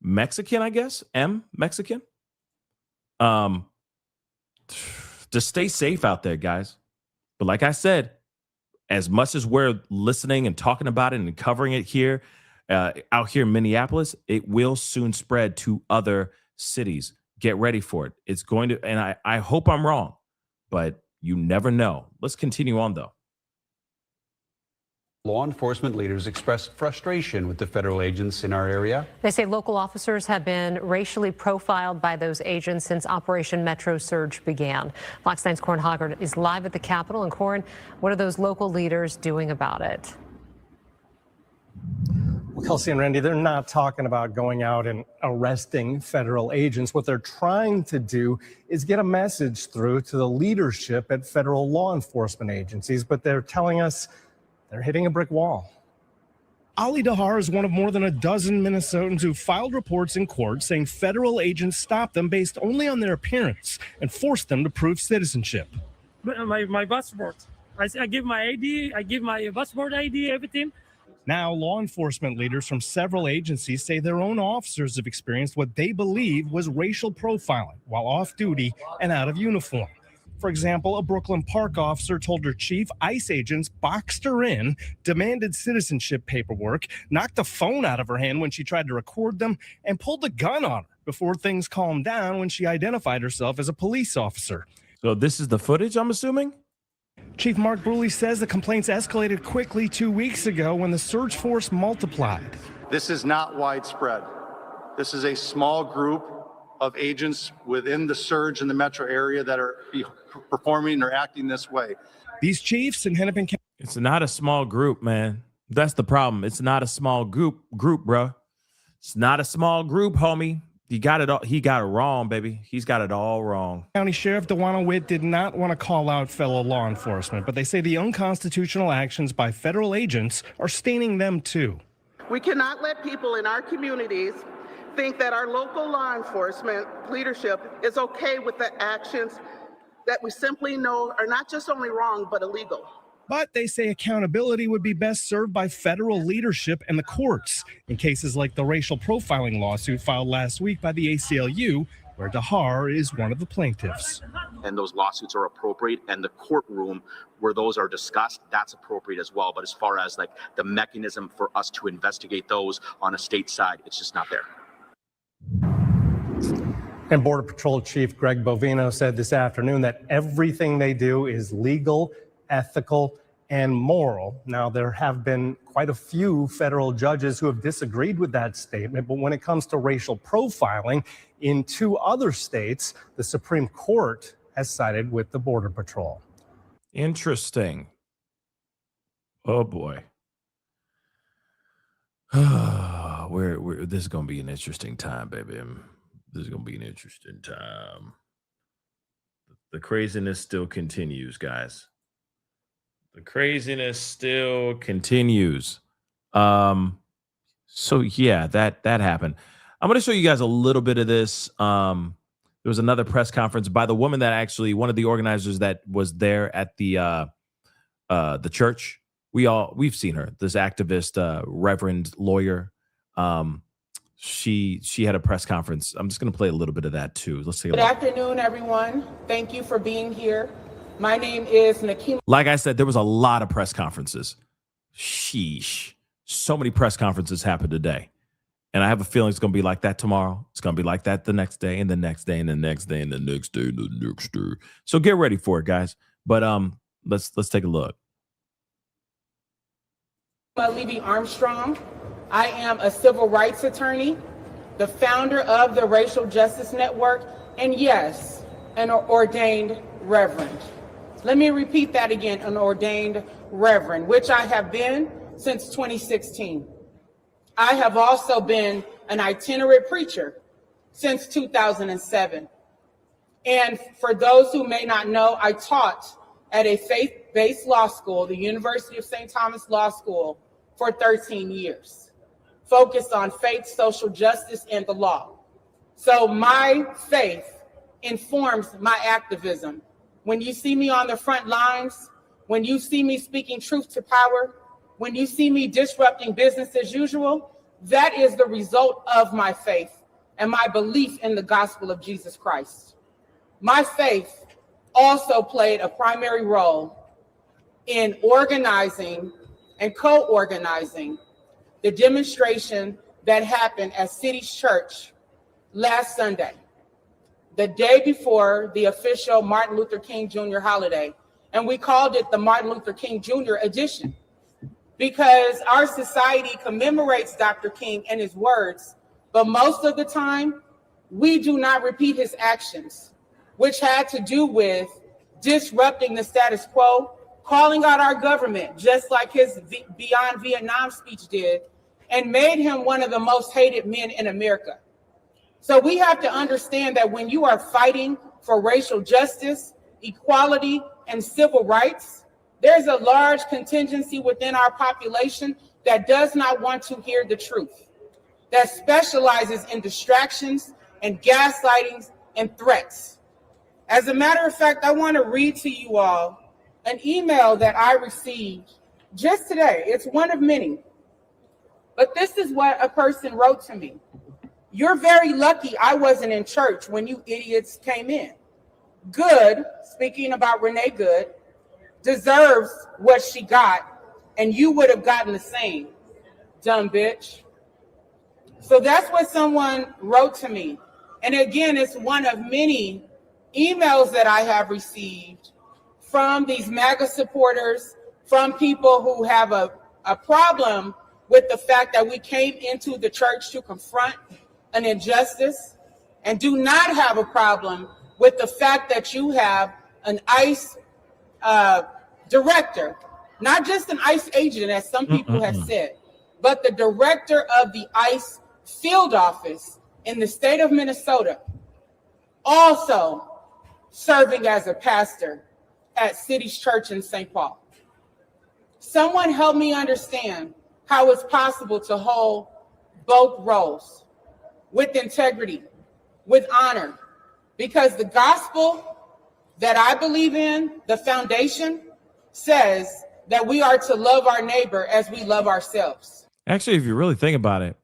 [SPEAKER 2] Mexican, I guess. Mexican. Just stay safe out there, guys. But like I said, as much as we're listening and talking about it and covering it here, out here in Minneapolis, it will soon spread to other cities. Get ready for it. It's going to, and I hope I'm wrong, but you never know. Let's continue on, though.
[SPEAKER 9] Law enforcement leaders expressed frustration with the federal agents in our area.
[SPEAKER 10] They say local officers have been racially profiled by those agents since Operation Metro Surge began. Fox 9's Corin Hoggard is live at the Capitol. And Corin, what are those local leaders doing about it?
[SPEAKER 11] Well, Kelsey and Randy, they're not talking about going out and arresting federal agents. What they're trying to do is get a message through to the leadership at federal law enforcement agencies, but they're telling us they're hitting a brick wall.
[SPEAKER 12] Ali Dahar is one of more than a dozen Minnesotans who filed reports in court saying federal agents stopped them based only on their appearance and forced them to prove citizenship.
[SPEAKER 13] My passport. I give my ID, I give my passport ID, everything.
[SPEAKER 12] Now, law enforcement leaders from several agencies say their own officers have experienced what they believe was racial profiling while off duty and out of uniform. For example, a Brooklyn Park officer told her chief ICE agents boxed her in, demanded citizenship paperwork, knocked the phone out of her hand when she tried to record them, and pulled the gun on her before things calmed down when she identified herself as a police officer.
[SPEAKER 2] So this is the footage, I'm assuming?
[SPEAKER 12] Chief Mark Bruley says the complaints escalated quickly 2 weeks ago when the search force multiplied.
[SPEAKER 8] This is not widespread. This is a small group of agents within the surge in the metro area that are performing or acting this way.
[SPEAKER 12] These chiefs in Hennepin County.
[SPEAKER 2] It's not a small group, man. That's the problem. It's not a small group, bro. It's not a small group, homie. He got it all. He got it wrong, baby. He's got it all wrong.
[SPEAKER 12] County Sheriff DeWanna Witt did not want to call out fellow law enforcement, but they say the unconstitutional actions by federal agents are staining them too.
[SPEAKER 14] We cannot let people in our communities think that our local law enforcement leadership is okay with the actions that we simply know are not just only wrong, but illegal.
[SPEAKER 12] But they say accountability would be best served by federal leadership and the courts in cases like the racial profiling lawsuit filed last week by the ACLU, where Dahar is one of the plaintiffs.
[SPEAKER 15] And those lawsuits are appropriate, and the courtroom where those are discussed, that's appropriate as well. But as far as like the mechanism for us to investigate those on a state side, it's just not there.
[SPEAKER 11] And Border Patrol Chief Greg Bovino said this afternoon that everything they do is legal, ethical, and moral. Now, there have been quite a few federal judges who have disagreed with that statement, but when it comes to racial profiling in 2 other states, the Supreme Court has sided with the Border Patrol.
[SPEAKER 2] Interesting. Oh, boy. This is going to be an interesting time, baby. This is going to be an interesting time. The craziness still continues, guys. The craziness still continues. So yeah, that happened. I'm going to show you guys a little bit of this. There was another press conference by the woman that actually, one of the organizers that was there at the church. We've seen her. This activist, Reverend lawyer. She had a press conference. I'm just going to play a little bit of that too. Let's see.
[SPEAKER 16] Good afternoon, everyone. Thank you for being here. My name is Nakima.
[SPEAKER 2] Like I said, there was a lot of press conferences. Sheesh. So many press conferences happened today. And I have a feeling it's going to be like that tomorrow. It's going to be like that the next day and the next day and the next day and the next day and the next day. So get ready for it, guys. But let's take a look.
[SPEAKER 16] Levy Armstrong. I am a civil rights attorney, the founder of the Racial Justice Network, and yes, an ordained reverend. Let me repeat that again, an ordained reverend, which I have been since 2016. I have also been an itinerant preacher since 2007. And for those who may not know, I taught at a faith-based law school, the University of St. Thomas Law School, for 13 years, focused on faith, social justice, and the law. So my faith informs my activism. When you see me on the front lines, when you see me speaking truth to power, when you see me disrupting business as usual, That is the result of my faith and my belief in the gospel of Jesus Christ. My faith also played a primary role in organizing and co-organizing the demonstration that happened at City's Church last Sunday, the day before the official Martin Luther King Jr. holiday. And we called it the Martin Luther King Jr. edition because our society commemorates Dr. King and his words, but most of the time, we do not repeat his actions, which had to do with disrupting the status quo, calling out our government, just like his Beyond Vietnam speech did, and made him one of the most hated men in America. So we have to understand that when you are fighting for racial justice, equality, and civil rights, there's a large contingency within our population that does not want to hear the truth, that specializes in distractions and gaslightings and threats. As a matter of fact, I want to read to you all an email that I received just today. It's one of many. But this is what a person wrote to me. You're very lucky I wasn't in church when you idiots came in. Good, speaking about Renee Good, deserves what she got, and you would have gotten the same, dumb bitch. So that's what someone wrote to me. And again, it's one of many emails that I have received from these MAGA supporters, from people who have a problem with the fact that we came into the church to confront an injustice, and do not have a problem with the fact that you have an ICE director, not just an ICE agent, as some people have said, but the director of the ICE field office in the state of Minnesota, also serving as a pastor at City's Church in St. Paul. Someone help me understand how it's possible to hold both roles with integrity, with honor, because the gospel that I believe in, the foundation, says that we are to love our neighbor as we love ourselves.
[SPEAKER 2] Actually, if you really think about it,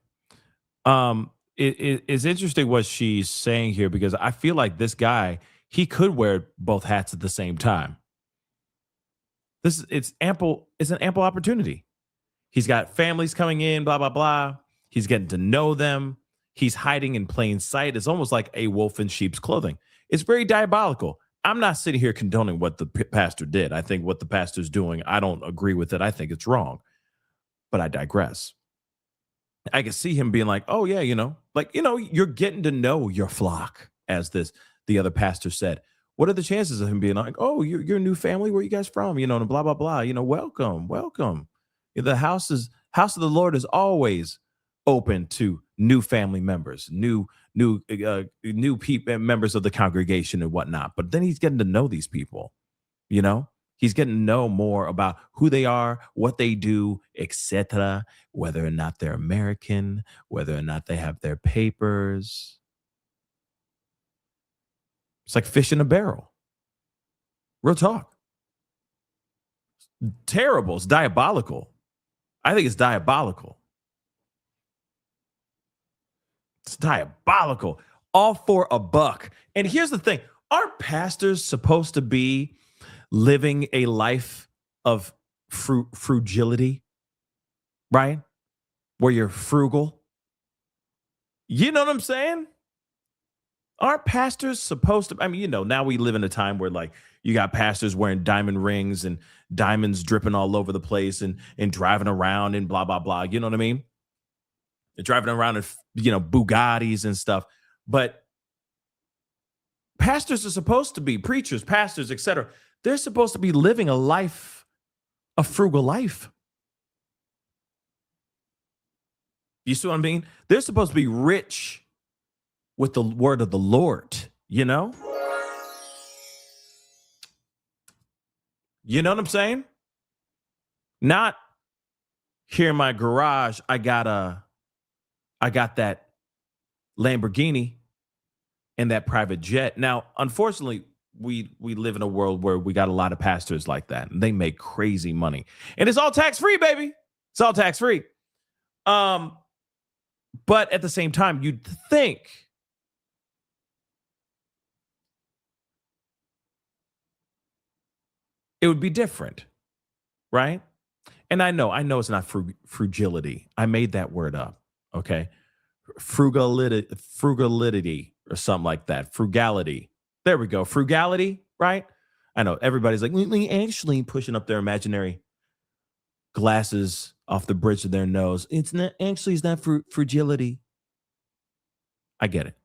[SPEAKER 2] it's interesting what she's saying here, because I feel like this guy, he could wear both hats at the same time. It's an ample opportunity. He's got families coming in, blah, blah, blah. He's getting to know them. He's hiding in plain sight. It's almost like a wolf in sheep's clothing. It's very diabolical. I'm not sitting here condoning what the pastor did. I think what the pastor's doing, I don't agree with it. I think it's wrong. But I digress. I can see him being like, oh, yeah, you're getting to know your flock, as the other pastor said. What are the chances of him being like, oh, you're a new family? Where are you guys from? And blah, blah, blah. Welcome. The house of the Lord is always open to new family members, new people, members of the congregation and whatnot. But then he's getting to know these people. He's getting to know more about who they are, what they do, etc., whether or not they're American, whether or not they have their papers. It's like fish in a barrel. Real talk. Terrible. It's diabolical. I think it's diabolical. It's diabolical. All for a buck. And here's the thing. Aren't pastors supposed to be living a life of frugility? Right? Where you're frugal? You know what I'm saying? Aren't pastors supposed to? Now we live in a time where you got pastors wearing diamond rings and diamonds dripping all over the place and driving around and blah, blah, blah. You know what I mean? They're driving around in, Bugattis and stuff. But pastors are supposed to be, preachers, pastors, etc. They're supposed to be living a frugal life. You see what I mean? They're supposed to be rich with the word of the Lord, You know what I'm saying? Not here in my garage, I got that Lamborghini and that private jet. Now, unfortunately, we live in a world where we got a lot of pastors like that, and they make crazy money. And it's all tax-free, baby. It's all tax-free. But at the same time, you'd think it would be different, right? And I know it's not frugility. I made that word up, okay? Frugality or something like that. Frugality. There we go. Frugality, right? I know everybody's like, we actually pushing up their imaginary glasses off the bridge of their nose. It's not fragility. I get it.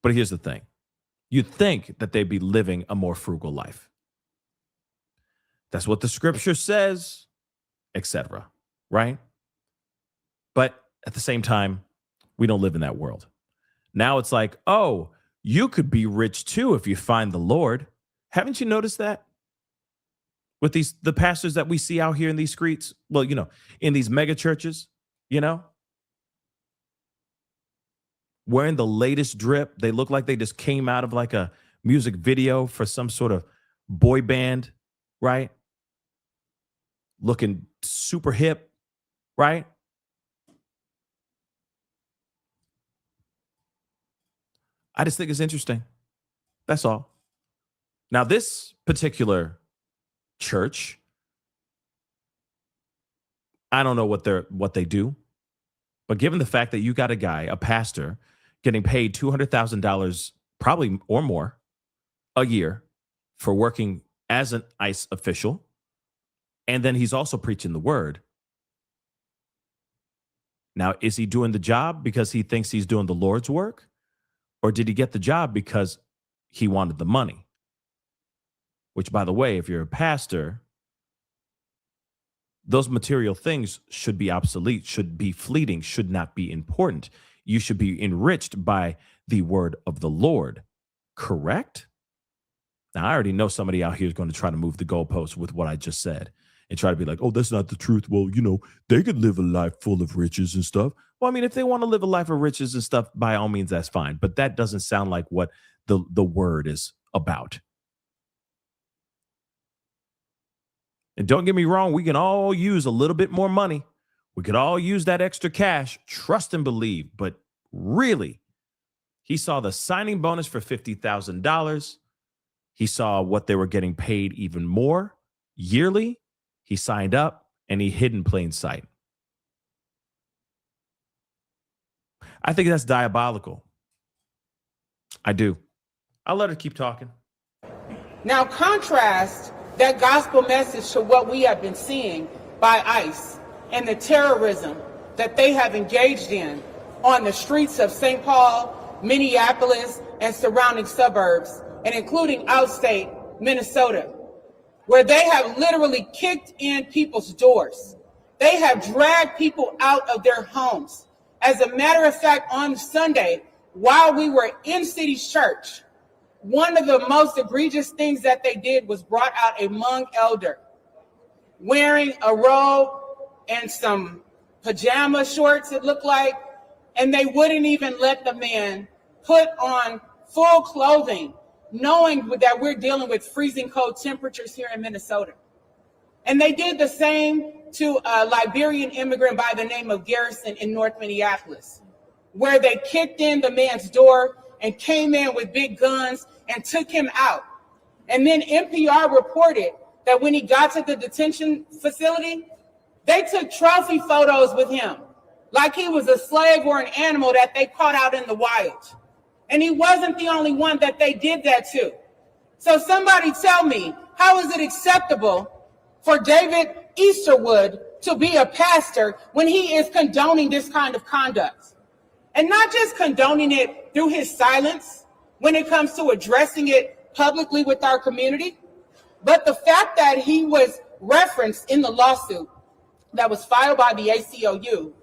[SPEAKER 2] But here's the thing. You'd think that they'd be living a more frugal life. That's what the scripture says, etc. Right? But at the same time, we don't live in that world. Now it's like, oh, you could be rich too if you find the Lord. Haven't you noticed that? With the pastors that we see out here in these streets, well, in these mega churches, wearing the latest drip. They look like they just came out of like a music video for some sort of boy band, right? Looking super hip, right? I just think it's interesting. That's all. Now, this particular church, I don't know what they do, but given the fact that you got a pastor, getting paid $200,000, probably or more, a year for working as an ICE official, and then he's also preaching the word. Now, is he doing the job because he thinks he's doing the Lord's work? Or did he get the job because he wanted the money? Which, by the way, if you're a pastor, those material things should be obsolete, should be fleeting, should not be important. You should be enriched by the word of the Lord, correct? Now, I already know somebody out here is going to try to move the goalposts with what I just said and try to be like, oh, that's not the truth. Well, they could live a life full of riches and stuff. Well, I mean, if they want to live a life of riches and stuff, by all means, that's fine. But that doesn't sound like what the word is about. And don't get me wrong, we can all use a little bit more money. We could all use that extra cash, trust and believe. But really, he saw the signing bonus for $50,000. He saw what they were getting paid even more yearly. He signed up and he hid in plain sight. I think that's diabolical. I do. I'll let her keep talking.
[SPEAKER 16] Now contrast that gospel message to what we have been seeing by ICE and the terrorism that they have engaged in on the streets of St. Paul, Minneapolis, and surrounding suburbs, and including outstate Minnesota, where they have literally kicked in people's doors. They have dragged people out of their homes. As a matter of fact, on Sunday, while we were in City's church, one of the most egregious things that they did was brought out a Hmong elder wearing a robe and some pajama shorts, it looked like, and they wouldn't even let the man put on full clothing, knowing that we're dealing with freezing cold temperatures here in Minnesota. And they did the same to a Liberian immigrant by the name of Garrison in North Minneapolis, where they kicked in the man's door and came in with big guns and took him out. And then NPR reported that when he got to the detention facility, they took trophy photos with him, like he was a slave or an animal that they caught out in the wild. And he wasn't the only one that they did that to. So somebody tell me, how is it acceptable for David Easterwood to be a pastor when he is condoning this kind of conduct? And not just condoning it through his silence when it comes to addressing it publicly with our community, but the fact that he was referenced in the lawsuit that was filed by the ACLU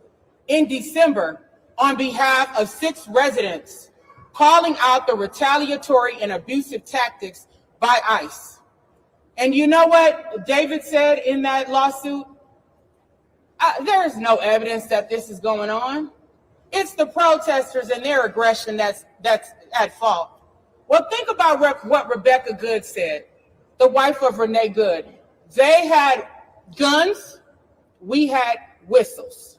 [SPEAKER 16] in December on behalf of 6 residents, calling out the retaliatory and abusive tactics by ICE. And you know what David said in that lawsuit? There is no evidence that this is going on. It's the protesters and their aggression that's at fault. Well, think about what Rebecca Good said, the wife of Renee Good. They had guns, we had whistles.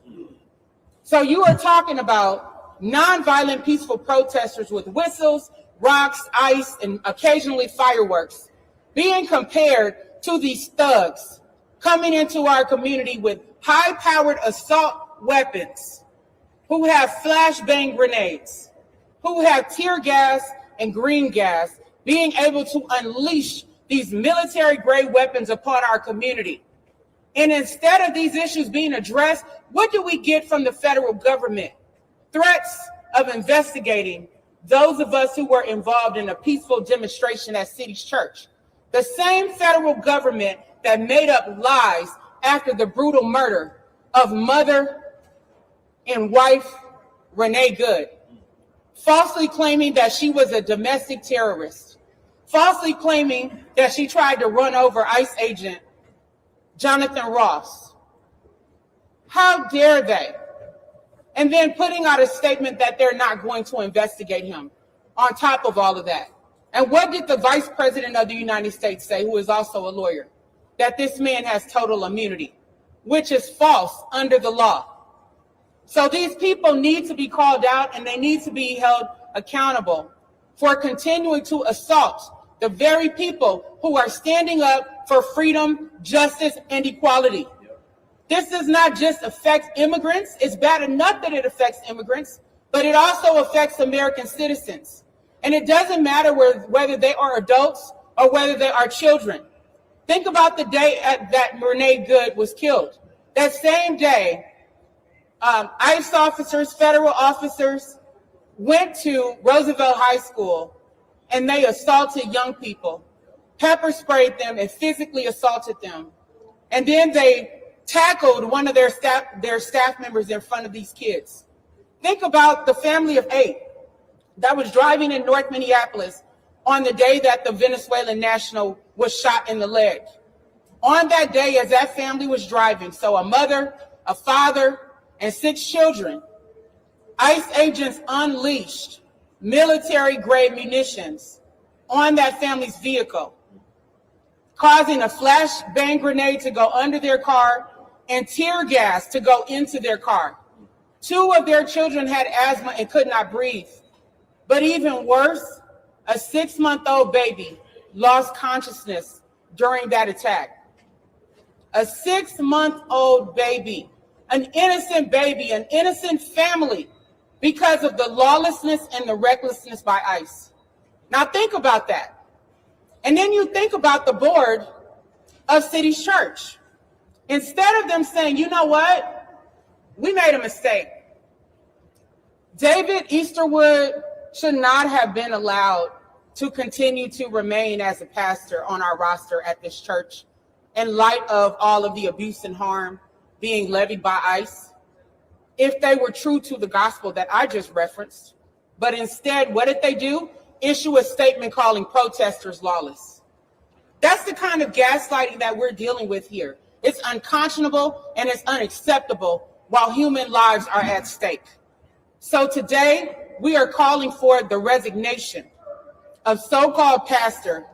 [SPEAKER 16] So you are talking about nonviolent peaceful protesters with whistles, rocks, ice, and occasionally fireworks being compared to these thugs coming into our community with high-powered assault weapons, who have flashbang grenades, who have tear gas and green gas, being able to unleash these military-grade weapons upon our community. And instead of these issues being addressed, what do we get from the federal government? Threats of investigating those of us who were involved in a peaceful demonstration at City's Church. The same federal government that made up lies after the brutal murder of mother and wife Renee Good, falsely claiming that she was a domestic terrorist, falsely claiming that she tried to run over ICE agent Jonathan Ross. How dare they? And then putting out a statement that they're not going to investigate him on top of all of that. And what did the Vice President of the United States say, who is also a lawyer? That this man has total immunity, which is false under the law. So these people need to be called out and they need to be held accountable for continuing to assault the very people who are standing up for freedom, justice, and equality. This does not just affect immigrants. It's bad enough that it affects immigrants, but it also affects American citizens. And it doesn't matter whether they are adults or whether they are children. Think about the day that Renee Good was killed. That same day, ICE officers, federal officers, went to Roosevelt High School and they assaulted young people, pepper sprayed them and physically assaulted them. And then they tackled one of their staff members in front of these kids. Think about the family of 8 that was driving in North Minneapolis on the day that the Venezuelan national was shot in the leg. On that day, as that family was driving, so a mother, a father, and 6 children, ICE agents unleashed military-grade munitions on that family's vehicle, causing a flashbang grenade to go under their car and tear gas to go into their car. 2 of their children had asthma and could not breathe. But even worse, a 6-month-old baby lost consciousness during that attack. A 6-month-old baby, an innocent family, because of the lawlessness and the recklessness by ICE. Now think about that. And then you think about the board of City's Church. Instead of them saying, you know what, we made a mistake. David Easterwood should not have been allowed to continue to remain as a pastor on our roster at this church in light of all of the abuse and harm being levied by ICE, if they were true to the gospel that I just referenced. But instead, what did they do? Issue a statement calling protesters lawless. That's the kind of gaslighting that we're dealing with here. It's unconscionable and it's unacceptable while human lives are at stake. So today, we are calling for the resignation of so-called Pastor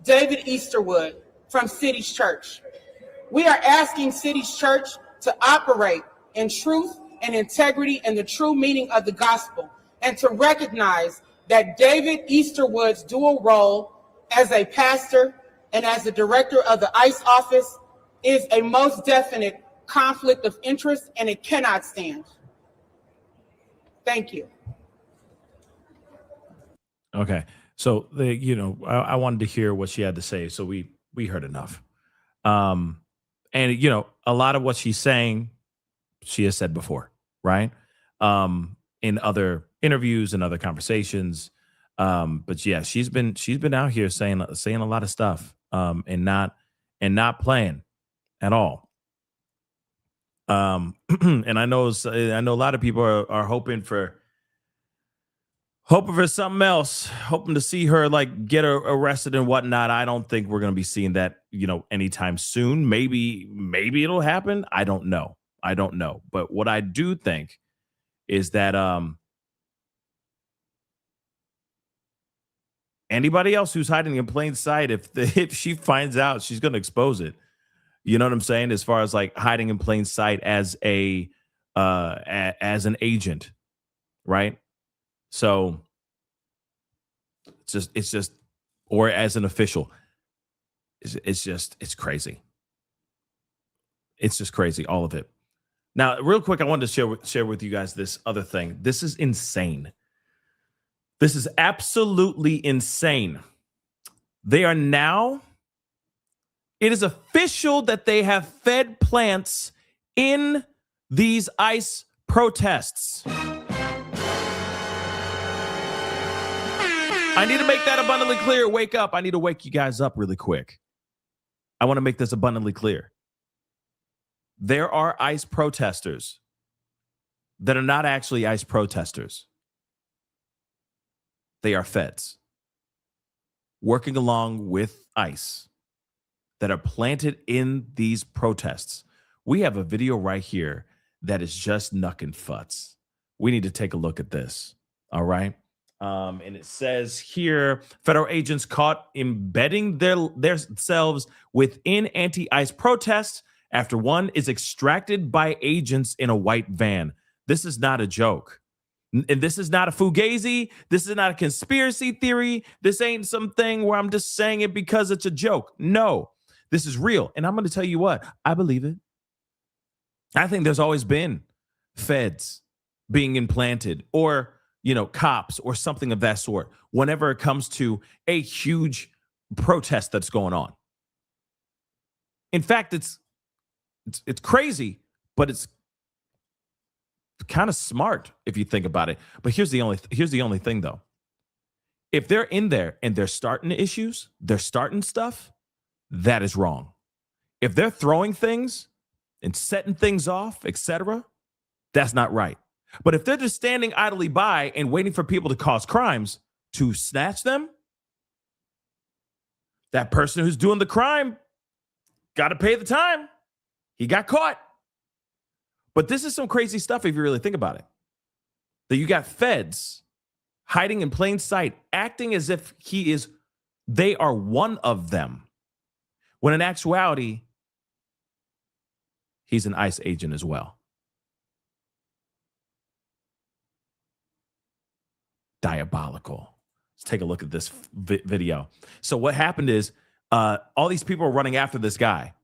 [SPEAKER 16] David Easterwood from City's Church. We are asking City's Church to operate in truth and integrity and the true meaning of the gospel, and to recognize that David Easterwood's dual role as a pastor and as the director of the ICE office is a most definite conflict of interest, and it cannot stand. Thank you.
[SPEAKER 2] Okay. So I wanted to hear what she had to say. So we heard enough. And a lot of what she's saying, she has said before, right? In other interviews and other conversations. But yeah, she's been out here saying a lot of stuff, and not playing at all. And I know a lot of people are hoping for something else, hoping to see her get arrested and whatnot. I don't think we're going to be seeing that, anytime soon. Maybe it'll happen. I don't know. But what I do think is that anybody else who's hiding in plain sight, if she finds out, she's going to expose it. You know what I'm saying? As far as like hiding in plain sight as an agent, right? So it's just, or as an official, it's crazy. It's just crazy, all of it. Now, real quick, I wanted to share with you guys this other thing. This is insane. This is absolutely insane. They are now, it is official that they have fed plants in these ICE protests. I need to make that abundantly clear. Wake up. I need to wake you guys up really quick. I want to make this abundantly clear. There are ICE protesters that are not actually ICE protesters. They are feds working along with ICE that are planted in these protests. We have a video right here that is just knuckin' futs. We need to take a look at this. All right. And it says here, federal agents caught embedding themselves within anti-ICE protests after one is extracted by agents in a white van. This is not a joke. And this is not a fugazi. This is not a conspiracy theory. This ain't something where I'm just saying it because it's a joke. No, this is real. And I'm going to tell you what, I believe it. I think there's always been feds being implanted or, cops or something of that sort whenever it comes to a huge protest that's going on. In fact, it's crazy, but it's kind of smart if you think about it. But here's the only thing though. If they're in there and they're starting issues, they're starting stuff, that is wrong. If they're throwing things and setting things off, etc., that's not right. But if they're just standing idly by and waiting for people to cause crimes to snatch them, that person who's doing the crime got to pay the time. He got caught. But this is some crazy stuff if you really think about it. That you got feds hiding in plain sight, acting as if they are one of them. When in actuality, he's an ICE agent as well. Diabolical. Let's take a look at this video. So what happened is all these people are running after this guy.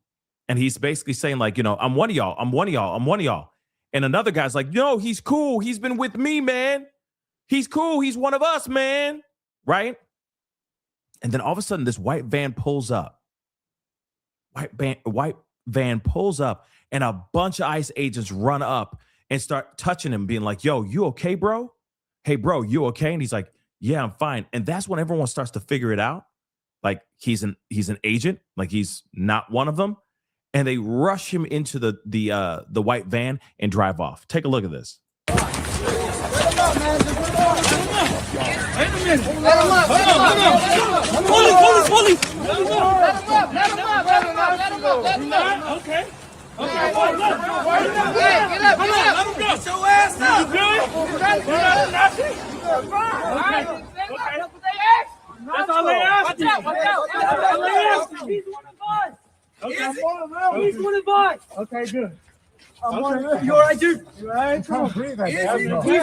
[SPEAKER 2] And he's basically saying like, I'm one of y'all. I'm one of y'all. I'm one of y'all. And another guy's like, no, he's cool. He's been with me, man. He's cool. He's one of us, man. Right? And then all of a sudden this white van pulls up. White van pulls up and a bunch of ICE agents run up and start touching him, being like, yo, you okay, bro? Hey, bro, you okay? And he's like, yeah, I'm fine. And that's when everyone starts to figure it out. Like he's an agent, like he's not one of them. And they rush him into the white van and drive off. Take a look at this.
[SPEAKER 17] Let him up, man. Wait a minute. Let him up. Police. Let him up. Okay. Hey, get up. Get your ass up. You good? That's all they ask. Watch out. He's one of us. Okay. He's one of us. Okay, good. You all right, dude? You all right? He's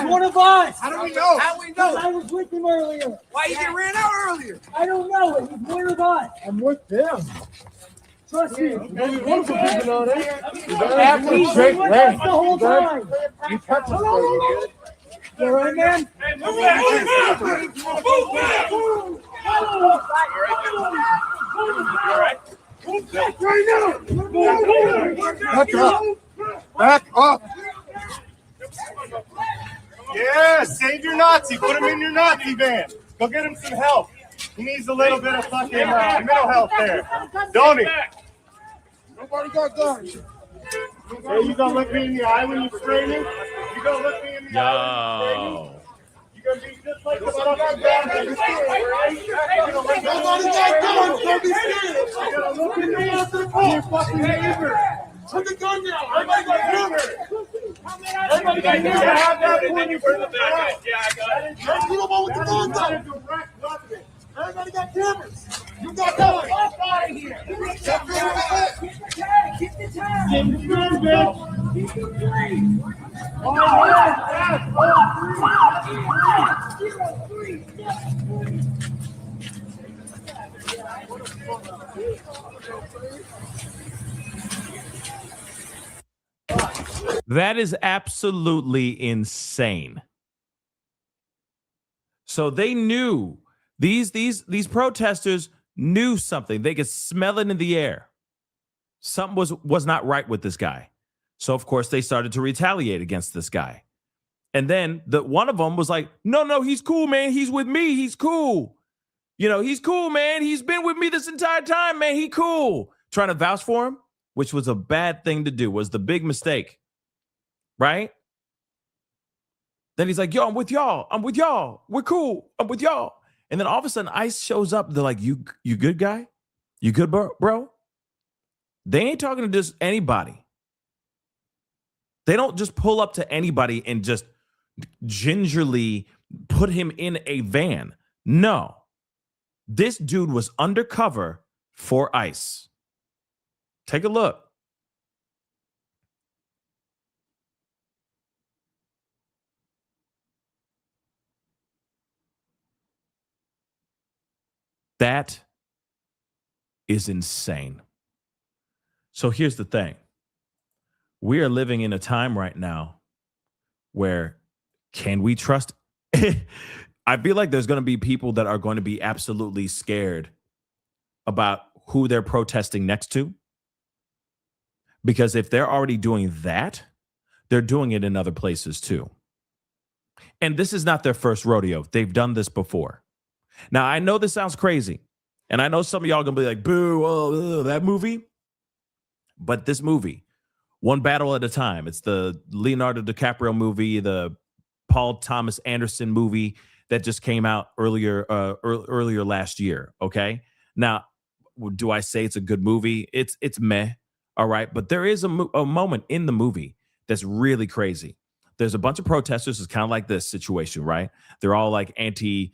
[SPEAKER 17] one of us. How do we know? I was with him earlier. Why you get ran out earlier? I don't know. He's one of us. I'm with them. Trust me. He's the whole time. You touched us. You all right, man? Move back. Move back right now. Back up.
[SPEAKER 8] Yeah, save your Nazi. Put him in your Nazi van. Go get him some help. He needs a little bit of fucking mental health there. Don't he?
[SPEAKER 17] Nobody got guns.
[SPEAKER 8] Hey, you gonna look me in the eye when you spray me? You gonna look me in the eye when you spray me? You gonna be just like the fucking bad.
[SPEAKER 17] Nobody got guns. Don't be scared.
[SPEAKER 8] You gotta look at me as your fucking neighbor.
[SPEAKER 17] Put the gun down. Everybody got cameras.
[SPEAKER 8] Everybody got cameras. Have that when you bring the back. Yeah, I got it.
[SPEAKER 17] You don't want with the gun down. Everybody got cameras. You got guns. Out of here.
[SPEAKER 2] That is absolutely insane. So they knew these protesters knew something. They could smell it in the air. Something was not right with this guy. So of course they started to retaliate against this guy. And then one of them was like, no, he's cool, man. He's with me. He's cool. He's cool, man. He's been with me this entire time, man. He cool. Trying to vouch for him, which was a bad thing to do, was the big mistake. Right? Then he's like, yo, I'm with y'all. I'm with y'all. We're cool. I'm with y'all. And then all of a sudden ICE shows up. They're like, you good, guy? You good, bro? They ain't talking to just anybody. They don't just pull up to anybody and just gingerly put him in a van. No. This dude was undercover for ICE. Take a look. That is insane. So here's the thing. We are living in a time right now where can we trust? I feel like there's going to be people that are going to be absolutely scared about who they're protesting next to. Because if they're already doing that, they're doing it in other places too. And this is not their first rodeo. They've done this before. Now, I know this sounds crazy, and I know some of y'all going to be like, boo, that movie. But this movie, One Battle at a Time, it's the Leonardo DiCaprio movie, the Paul Thomas Anderson movie that just came out earlier last year, okay? Now, do I say it's a good movie? It's meh, all right? But there is a moment in the movie that's really crazy. There's a bunch of protesters. It's kind of like this situation, right? They're all like anti-ICE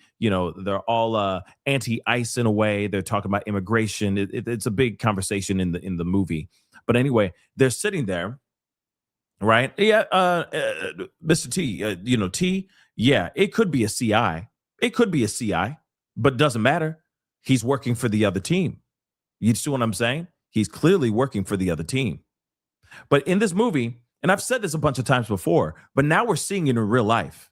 [SPEAKER 2] in a way. They're talking about immigration. It's a big conversation in the movie. But anyway, they're sitting there, right? Yeah, Mr. T, T, yeah, it could be a CI. It could be a CI, but it doesn't matter. He's working for the other team. You see what I'm saying? He's clearly working for the other team. But in this movie, and I've said this a bunch of times before, but now we're seeing it in real life,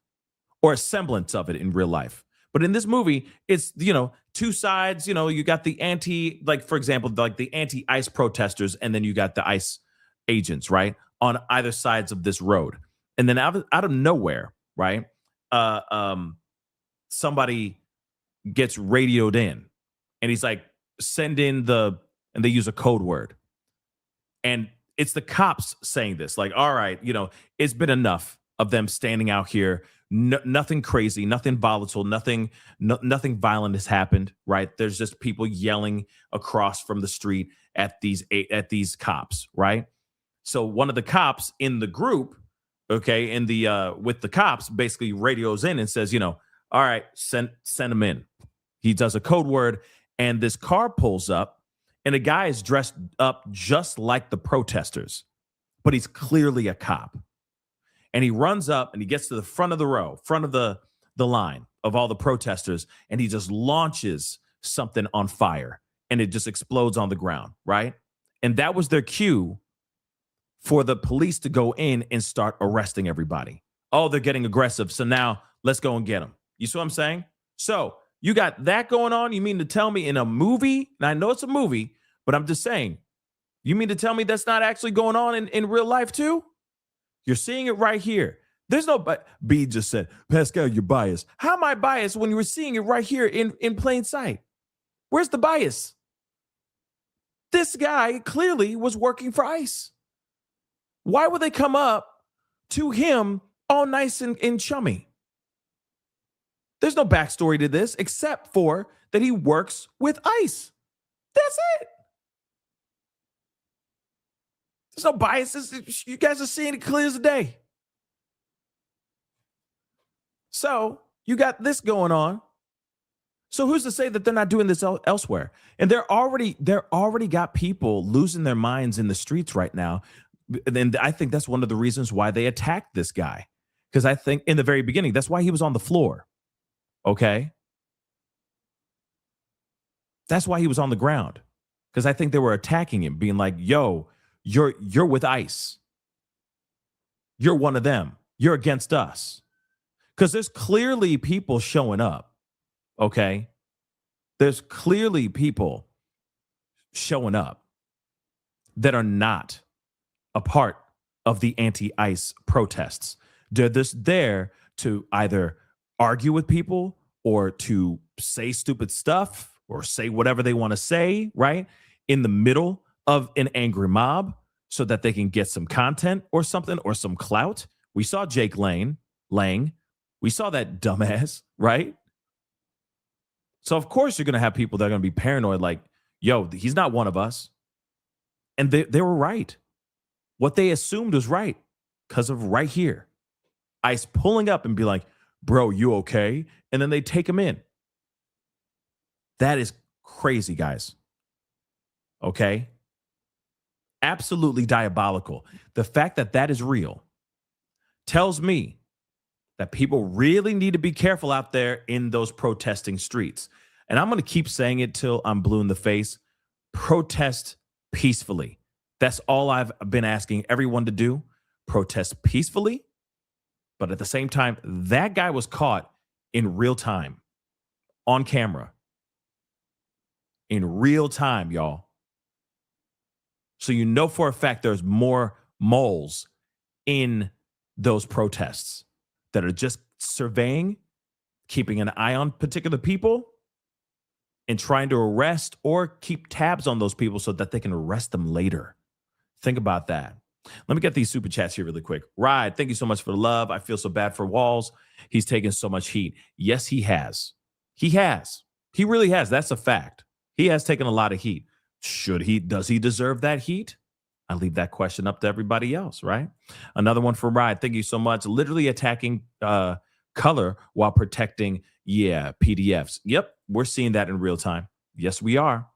[SPEAKER 2] or a semblance of it in real life. But in this movie, it's, two sides, you got the for example, like the anti-ICE protesters, and then you got the ICE agents, right? On either sides of this road. And then out of nowhere, right? Somebody gets radioed in, and he's like, send in and they use a code word. And it's the cops saying this, like, all right, it's been enough of them standing out here. Nothing crazy, nothing volatile, nothing violent has happened, right? There's just people yelling across from the street at these cops, right? So one of the cops in the group, okay, with the cops, basically radios in and says, all right, send them in. He does a code word, and this car pulls up. And a guy is dressed up just like the protesters, but he's clearly a cop. And he runs up and he gets to the front of the row, front of the line of all the protesters, and he just launches something on fire, and it just explodes on the ground, right? And that was their cue for the police to go in and start arresting everybody. Oh, they're getting aggressive, so now let's go and get them. You see what I'm saying? So you got that going on? You mean to tell me in a movie, and I know it's a movie, but I'm just saying, you mean to tell me that's not actually going on in real life too? You're seeing it right here. There's no, B just said, Pascal, you're biased. How am I biased when you were seeing it right here in plain sight? Where's the bias? This guy clearly was working for ICE. Why would they come up to him all nice and chummy? There's no backstory to this except for that he works with ICE. That's it. There's no biases. You guys are seeing it clear as the day. So you got this going on. So who's to say that they're not doing this elsewhere? And they're already got people losing their minds in the streets right now. And I think that's one of the reasons why they attacked this guy. Because I think in the very beginning, that's why he was on the floor. Okay. That's why he was on the ground. Because I think they were attacking him, being like, yo, you're with ICE. You're one of them. You're against us. Because there's clearly people showing up. Okay. There's clearly people showing up that are not a part of the anti-ICE protests. They're just there to either argue with people or to say stupid stuff or say whatever they want to say, right? In the middle of an angry mob so that they can get some content or something or some clout. We saw Jake Lang. We saw that dumbass, right? So, of course, you're going to have people that are going to be paranoid like, yo, he's not one of us. And they were right. What they assumed was right because of right here. ICE pulling up and be like, bro, you okay? And then they take him in. That is crazy, guys. Okay? Absolutely diabolical. The fact that that is real tells me that people really need to be careful out there in those protesting streets. And I'm going to keep saying it till I'm blue in the face. Protest peacefully. That's all I've been asking everyone to do. Protest peacefully. But at the same time, that guy was caught in real time, on camera. In real time, y'all. So you know for a fact there's more moles in those protests that are just surveying, keeping an eye on particular people, and trying to arrest or keep tabs on those people so that they can arrest them later. Think about that. Let me get these super chats here really quick. Ride, thank you so much for the love. I feel so bad for Walls. He's taken so much heat. Yes, he has. He has. He really has. That's a fact. He has taken a lot of heat. Does he deserve that heat? I leave that question up to everybody else, right? Another one for Ride. Thank you so much. Literally attacking color while protecting, PDFs. Yep, we're seeing that in real time. Yes, we are.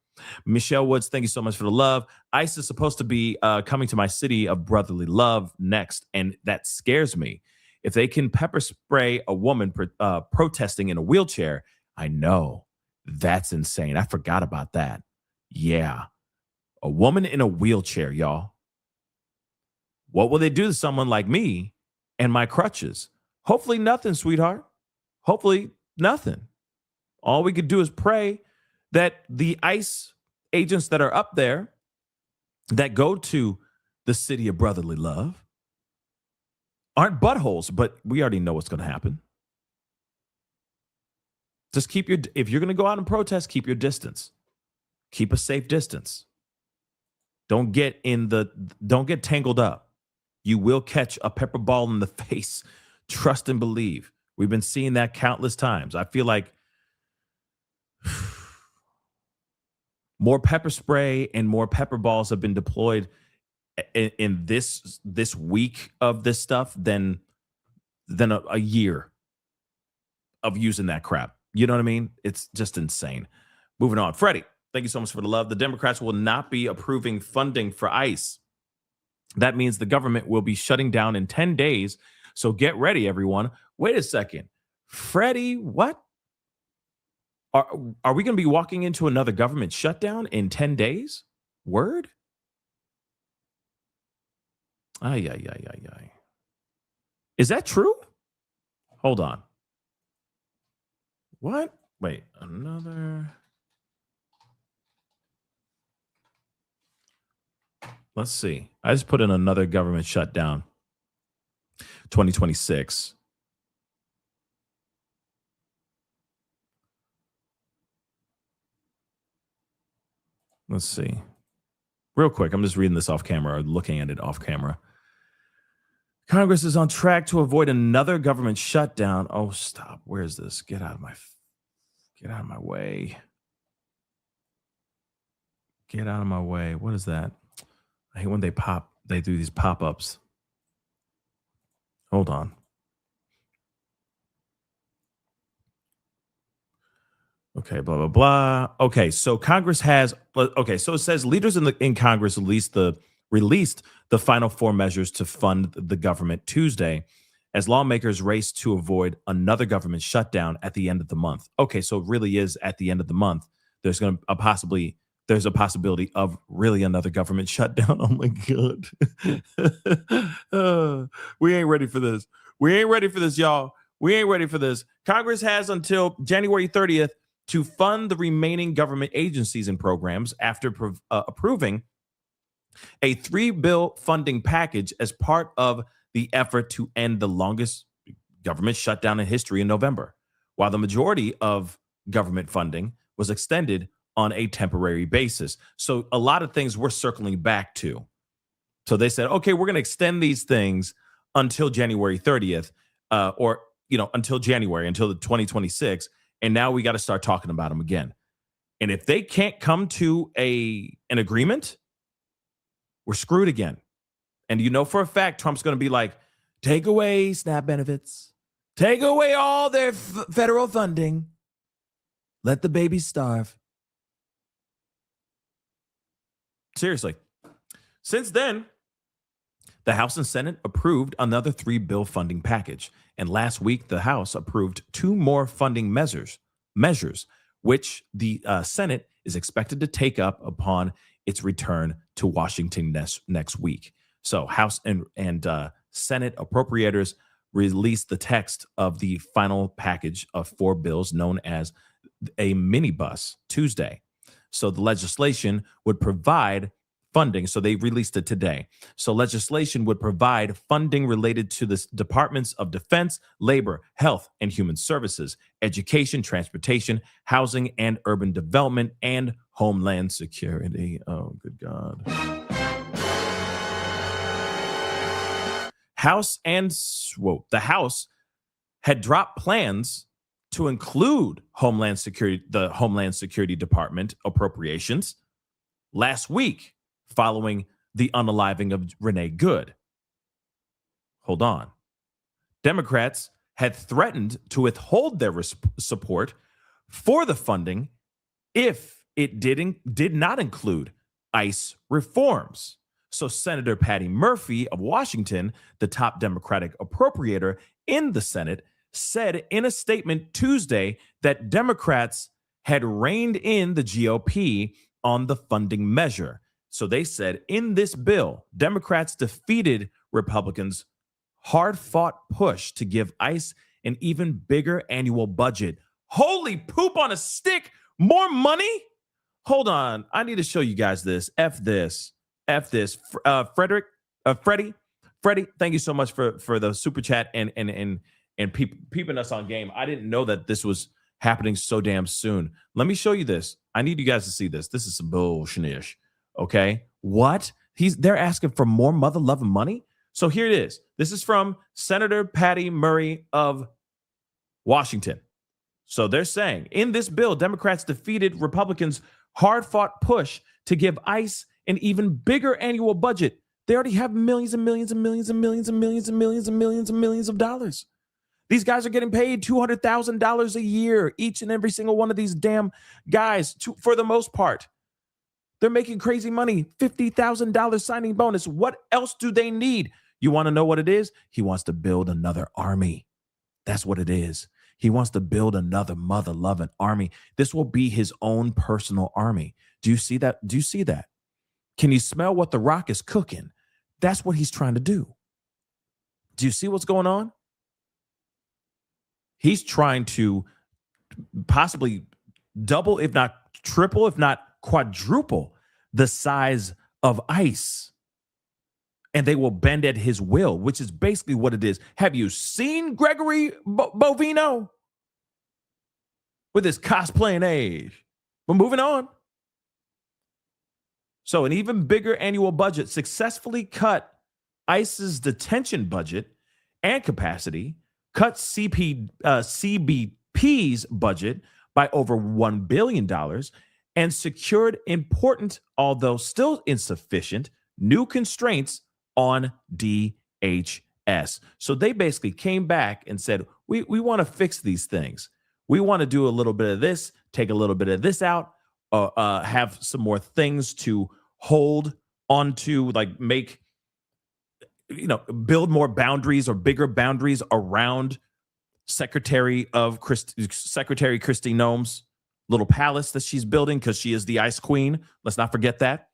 [SPEAKER 2] Michelle Woods, thank you so much for the love. ICE is supposed to be coming to my city of brotherly love next, and that scares me. If they can pepper spray a woman protesting in a wheelchair, I know. That's insane. I forgot about that. Yeah. A woman in a wheelchair, y'all. What will they do to someone like me and my crutches? Hopefully nothing, sweetheart. Hopefully nothing. All we could do is pray that the ICE agents that are up there that go to the city of brotherly love aren't buttholes, but we already know what's going to happen. Just if you're going to go out and protest, keep your distance. Keep a safe distance. Don't get tangled up. You will catch a pepper ball in the face. Trust and believe. We've been seeing that countless times. I feel like more pepper spray and more pepper balls have been deployed in this week of this stuff than a year of using that crap. You know what I mean? It's just insane. Moving on. Freddie, thank you so much for the love. The Democrats will not be approving funding for ICE. That means the government will be shutting down in 10 days. So get ready, everyone. Wait a second. Freddie, what? Are we going to be walking into another government shutdown in 10 days? Word? Ay. Is that true? Hold on. What? Wait, another. Let's see. I just put in another government shutdown. 2026. Let's see. Real quick, I'm just reading this off camera or looking at it off camera. Congress is on track to avoid another government shutdown. Oh, stop. Where is this? Get out of my way. Get out of my way. What is that? I hate when they do these pop-ups. Hold on. Okay, blah, blah, blah. Okay, so Congress has, okay, so it says leaders in Congress released the final 4 measures to fund the government Tuesday as lawmakers race to avoid another government shutdown at the end of the month. Okay, so it really is at the end of the month. There's a possibility of really another government shutdown. Oh my God. We ain't ready for this. We ain't ready for this, y'all. We ain't ready for this. Congress has until January 30th to fund the remaining government agencies and programs after approving a 3-bill funding package as part of the effort to end the longest government shutdown in history in November, while the majority of government funding was extended on a temporary basis. So a lot of things we're circling back to. So they said, okay, we're going to extend these things until January 30th, or until January, until the 2026. And now we got to start talking about them again. And if they can't come to an agreement, we're screwed again. And you know for a fact, Trump's going to be like, take away SNAP benefits, take away all their federal funding, let the babies starve. Seriously. Since then, the House and Senate approved another 3-bill funding package. And last week, the House approved 2 more funding measures, which the Senate is expected to take up upon its return to Washington next week. So House and Senate appropriators released the text of the final package of 4 bills known as a minibus Tuesday. So the legislation would provide funding. So they released it today. So legislation would provide funding related to the Departments of Defense, Labor, Health and Human Services, Education, Transportation, Housing and Urban Development, and Homeland Security. Oh, good God. The House had dropped plans to include the Homeland Security Department appropriations last week following the unaliving of Renee Good. Hold on. Democrats had threatened to withhold their support for the funding if it did not include ICE reforms. So Senator Patty Murphy of Washington, the top Democratic appropriator in the Senate, said in a statement Tuesday that Democrats had reined in the GOP on the funding measure. So they said in this bill, Democrats defeated Republicans' hard-fought push to give ICE an even bigger annual budget. Holy poop on a stick! More money? Hold on. I need to show you guys this. F this. Freddie, thank you so much for the super chat and peeping us on game. I didn't know that this was happening so damn soon. Let me show you this. I need you guys to see this. This is some bullshit. Okay. What? They're asking for more mother-loving money. So here it is. This is from Senator Patty Murray of Washington. So they're saying in this bill, Democrats defeated Republicans' hard-fought push to give ICE an even bigger annual budget. They already have millions and millions and millions and millions and millions and millions and millions and millions of dollars. These guys are getting paid $200,000 a year, each and every single one of these damn guys, for the most part. They're making crazy money, $50,000 signing bonus. What else do they need? You want to know what it is? He wants to build another army. That's what it is. He wants to build another mother-loving army. This will be his own personal army. Do you see that? Do you see that? Can you smell what The Rock is cooking? That's what he's trying to do. Do you see what's going on? He's trying to possibly double, if not triple, if not quadruple the size of ICE. And they will bend at his will, which is basically what it is. Have you seen Gregory Bovino? With his cosplaying age. We're moving on. So an even bigger annual budget successfully cut ICE's detention budget and capacity, cut CBP's budget by over $1 billion, and secured important, although still insufficient, new constraints on DHS. So they basically came back and said, we want to fix these things. We want to do a little bit of this, take a little bit of this out, have some more things to hold onto, like make, build more boundaries or bigger boundaries around Secretary Kristi Noem's little palace that she's building, because she is the ice queen. Let's not forget that.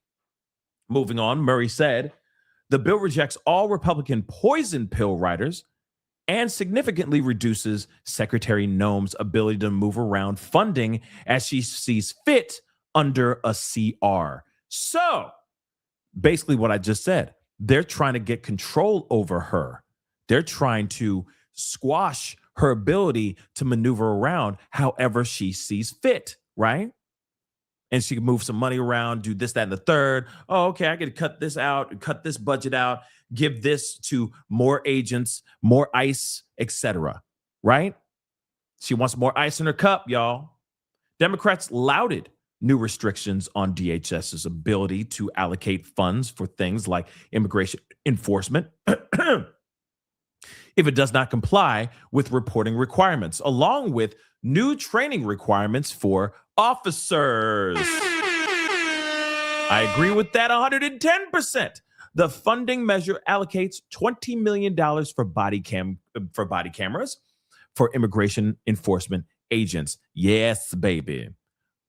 [SPEAKER 2] Moving on, Murray said, the bill rejects all Republican poison pill writers and significantly reduces Secretary Noem's ability to move around funding as she sees fit under a CR. So, basically what I just said, they're trying to get control over her. They're trying to squash her ability to maneuver around however she sees fit, right? And she can move some money around, do this, that, and the third. Oh, okay, I could cut this out, cut this budget out, give this to more agents, more ICE, etc. Right? She wants more ice in her cup, y'all. Democrats lauded new restrictions on DHS's ability to allocate funds for things like immigration enforcement if it does not comply with reporting requirements, along with new training requirements for officers. I agree with that 110%. The funding measure allocates $20 million for body cameras for immigration enforcement agents. Yes, baby.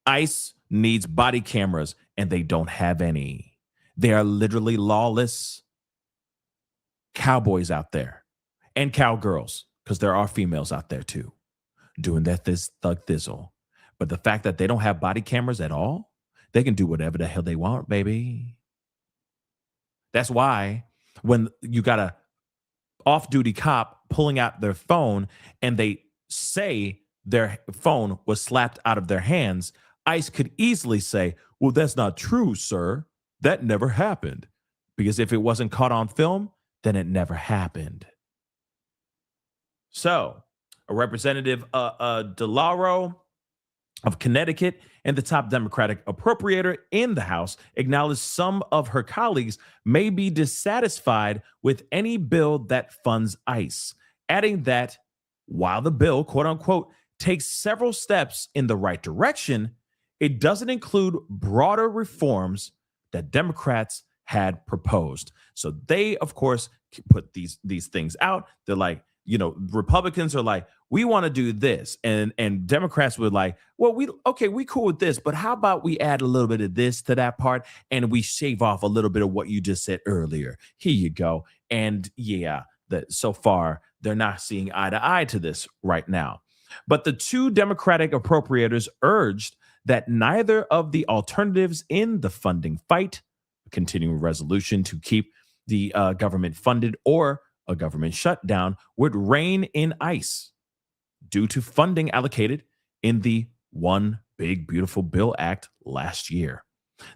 [SPEAKER 2] ICE needs body cameras, and they don't have any. They are literally lawless cowboys out there, and cowgirls, because there are females out there too, doing that thug thizzle. But the fact that they don't have body cameras at all, they can do whatever the hell they want, baby. That's why when you got a off-duty cop pulling out their phone and they say their phone was slapped out of their hands, ICE could easily say, well, that's not true, sir. That never happened. Because if it wasn't caught on film, then it never happened. So, a representative, DeLauro of Connecticut and the top Democratic appropriator in the House, acknowledged some of her colleagues may be dissatisfied with any bill that funds ICE, adding that while the bill, quote unquote, takes several steps in the right direction, it doesn't include broader reforms that Democrats had proposed. So they, of course, put these things out. They're like, Republicans are like, we want to do this. And Democrats were like, well, we cool with this, but how about we add a little bit of this to that part and we shave off a little bit of what you just said earlier. Here you go. And yeah, so far, they're not seeing eye to eye to this right now. But the two Democratic appropriators urged that neither of the alternatives in the funding fight, a continuing resolution to keep the government funded or a government shutdown, would rein in ICE due to funding allocated in the One Big Beautiful Bill Act last year.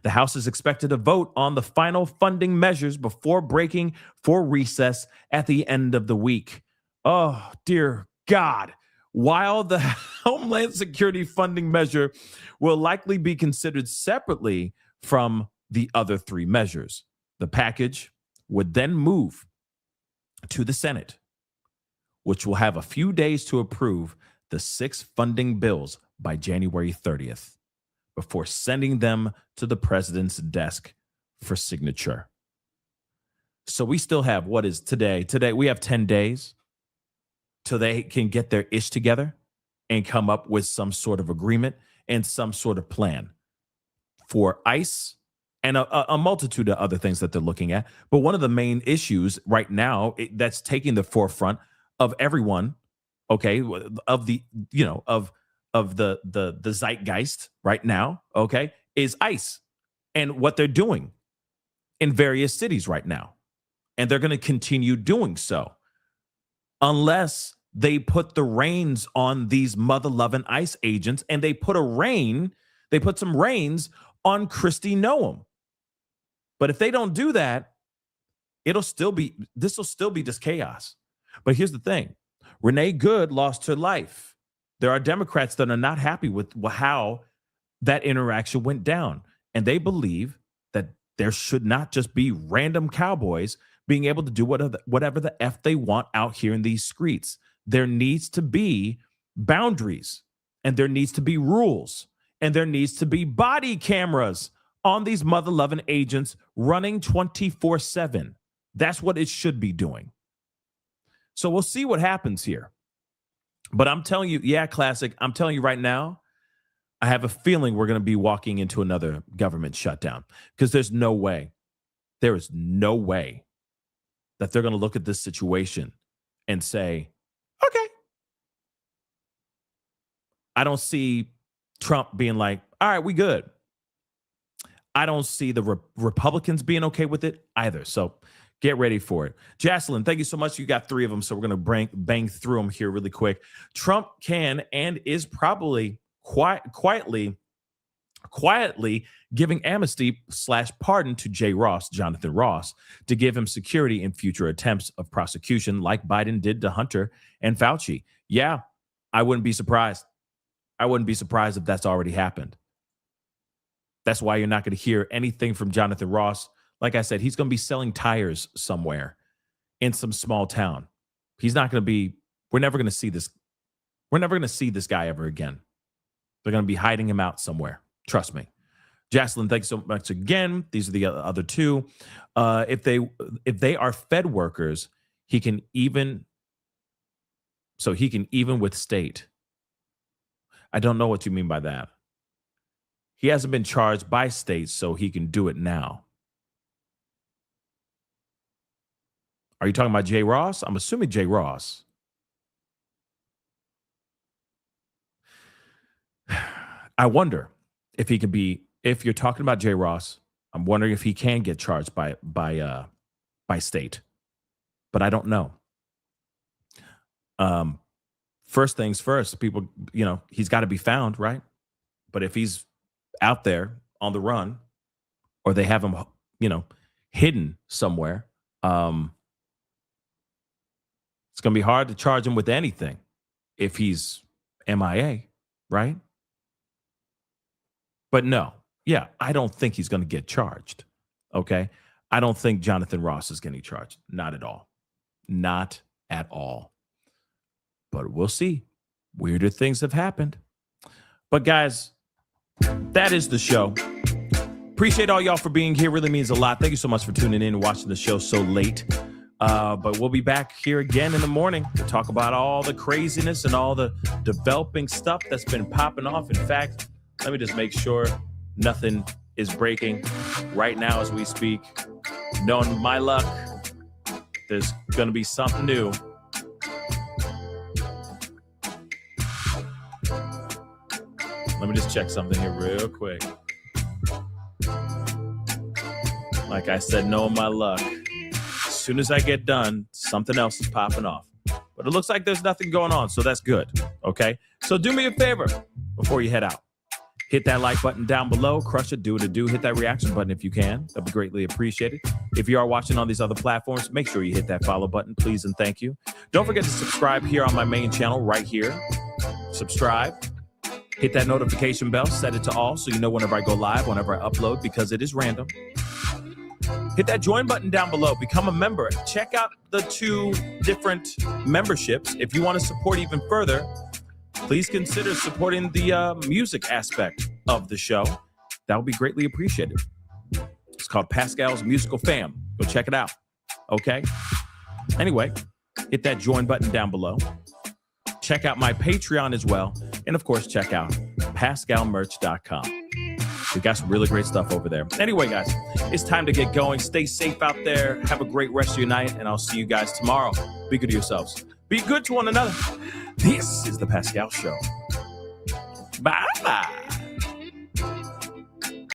[SPEAKER 2] The House is expected to vote on the final funding measures before breaking for recess at the end of the week. Oh, dear God. While the Homeland Security funding measure will likely be considered separately from the other three measures, the package would then move to the Senate, which will have a few days to approve the 6 funding bills by January 30th before sending them to the president's desk for signature. So we still have, what is today? Today we have 10 days till they can get their ish together and come up with some sort of agreement and some sort of plan for ICE and a multitude of other things that they're looking at. But one of the main issues right now that's taking the forefront of everyone, okay, of the, of the zeitgeist right now, okay, is ICE and what they're doing in various cities right now. And they're going to continue doing so unless they put the reins on these mother-loving ICE agents and they put some reins on Kristi Noem. But if they don't do that, this will still be just chaos. But here's the thing. Renee Good lost her life. There are Democrats that are not happy with how that interaction went down. And they believe that there should not just be random cowboys being able to do whatever the F they want out here in these streets. There needs to be boundaries. And there needs to be rules. And there needs to be body cameras on these mother-loving agents running 24/7. That's what it should be doing. So we'll see what happens here. But I'm telling you, yeah, Classic, I'm telling you right now, I have a feeling we're going to be walking into another government shutdown because there is no way that they're going to look at this situation and say, okay. I don't see Trump being like, all right, we good. I don't see the Republicans being okay with it either. So get ready for it. Jocelyn, thank you so much. You got 3 of them, so we're going to bang through them here really quick. Trump can and is probably quietly giving amnesty/pardon to Jonathan Ross, to give him security in future attempts of prosecution like Biden did to Hunter and Fauci. Yeah, I wouldn't be surprised. I wouldn't be surprised if that's already happened. That's why you're not going to hear anything from Jonathan Ross. Like I said, he's going to be selling tires somewhere in some small town. He's not going to be, we're never going to see this. We're never going to see this guy ever again. They're going to be hiding him out somewhere. Trust me. Jocelyn, thanks so much again. These are the other 2. If they are Fed workers, he can even with state. I don't know what you mean by that. He hasn't been charged by state, so he can do it now. Are you talking about Jay Ross? I'm assuming Jay Ross. I wonder if he could be, if you're talking about Jay Ross, I'm wondering if he can get charged by state. But I don't know. First things first, people, he's got to be found, right? But if he's out there on the run, or they have him, hidden somewhere, it's going to be hard to charge him with anything if he's MIA, right? But no, I don't think he's going to get charged, okay? I don't think Jonathan Ross is getting charged. Not at all. Not at all. But we'll see. Weirder things have happened. But guys, that is the show. Appreciate all y'all for being here. Really means a lot. Thank you so much for tuning in and watching the show so late. But we'll be back here again in the morning to talk about all the craziness and all the developing stuff that's been popping off. In fact, let me just make sure nothing is breaking right now as we speak. Knowing my luck, there's going to be something new. Let me just check something here real quick. Like I said, knowing my luck, as soon as I get done, something else is popping off. But it looks like there's nothing going on, so that's good, okay? So do me a favor before you head out. Hit that like button down below. Crush it, do what it do. Hit that reaction button if you can. That'd be greatly appreciated. If you are watching on these other platforms, make sure you hit that follow button, please and thank you. Don't forget to subscribe here on my main channel right here. Subscribe. Hit that notification bell, set it to all so you know whenever I go live, whenever I upload, because it is random. Hit that join button down below, become a member. Check out the 2 different memberships. If you want to support even further, please consider supporting the music aspect of the show. That would be greatly appreciated. It's called Pascal's Musical Fam. Go check it out. Okay? Anyway, hit that join button down below. Check out my Patreon as well. And of course, check out pascalmerch.com. We got some really great stuff over there. Anyway, guys, it's time to get going. Stay safe out there. Have a great rest of your night. And I'll see you guys tomorrow. Be good to yourselves. Be good to one another. This is The Pascal Show. Bye-bye.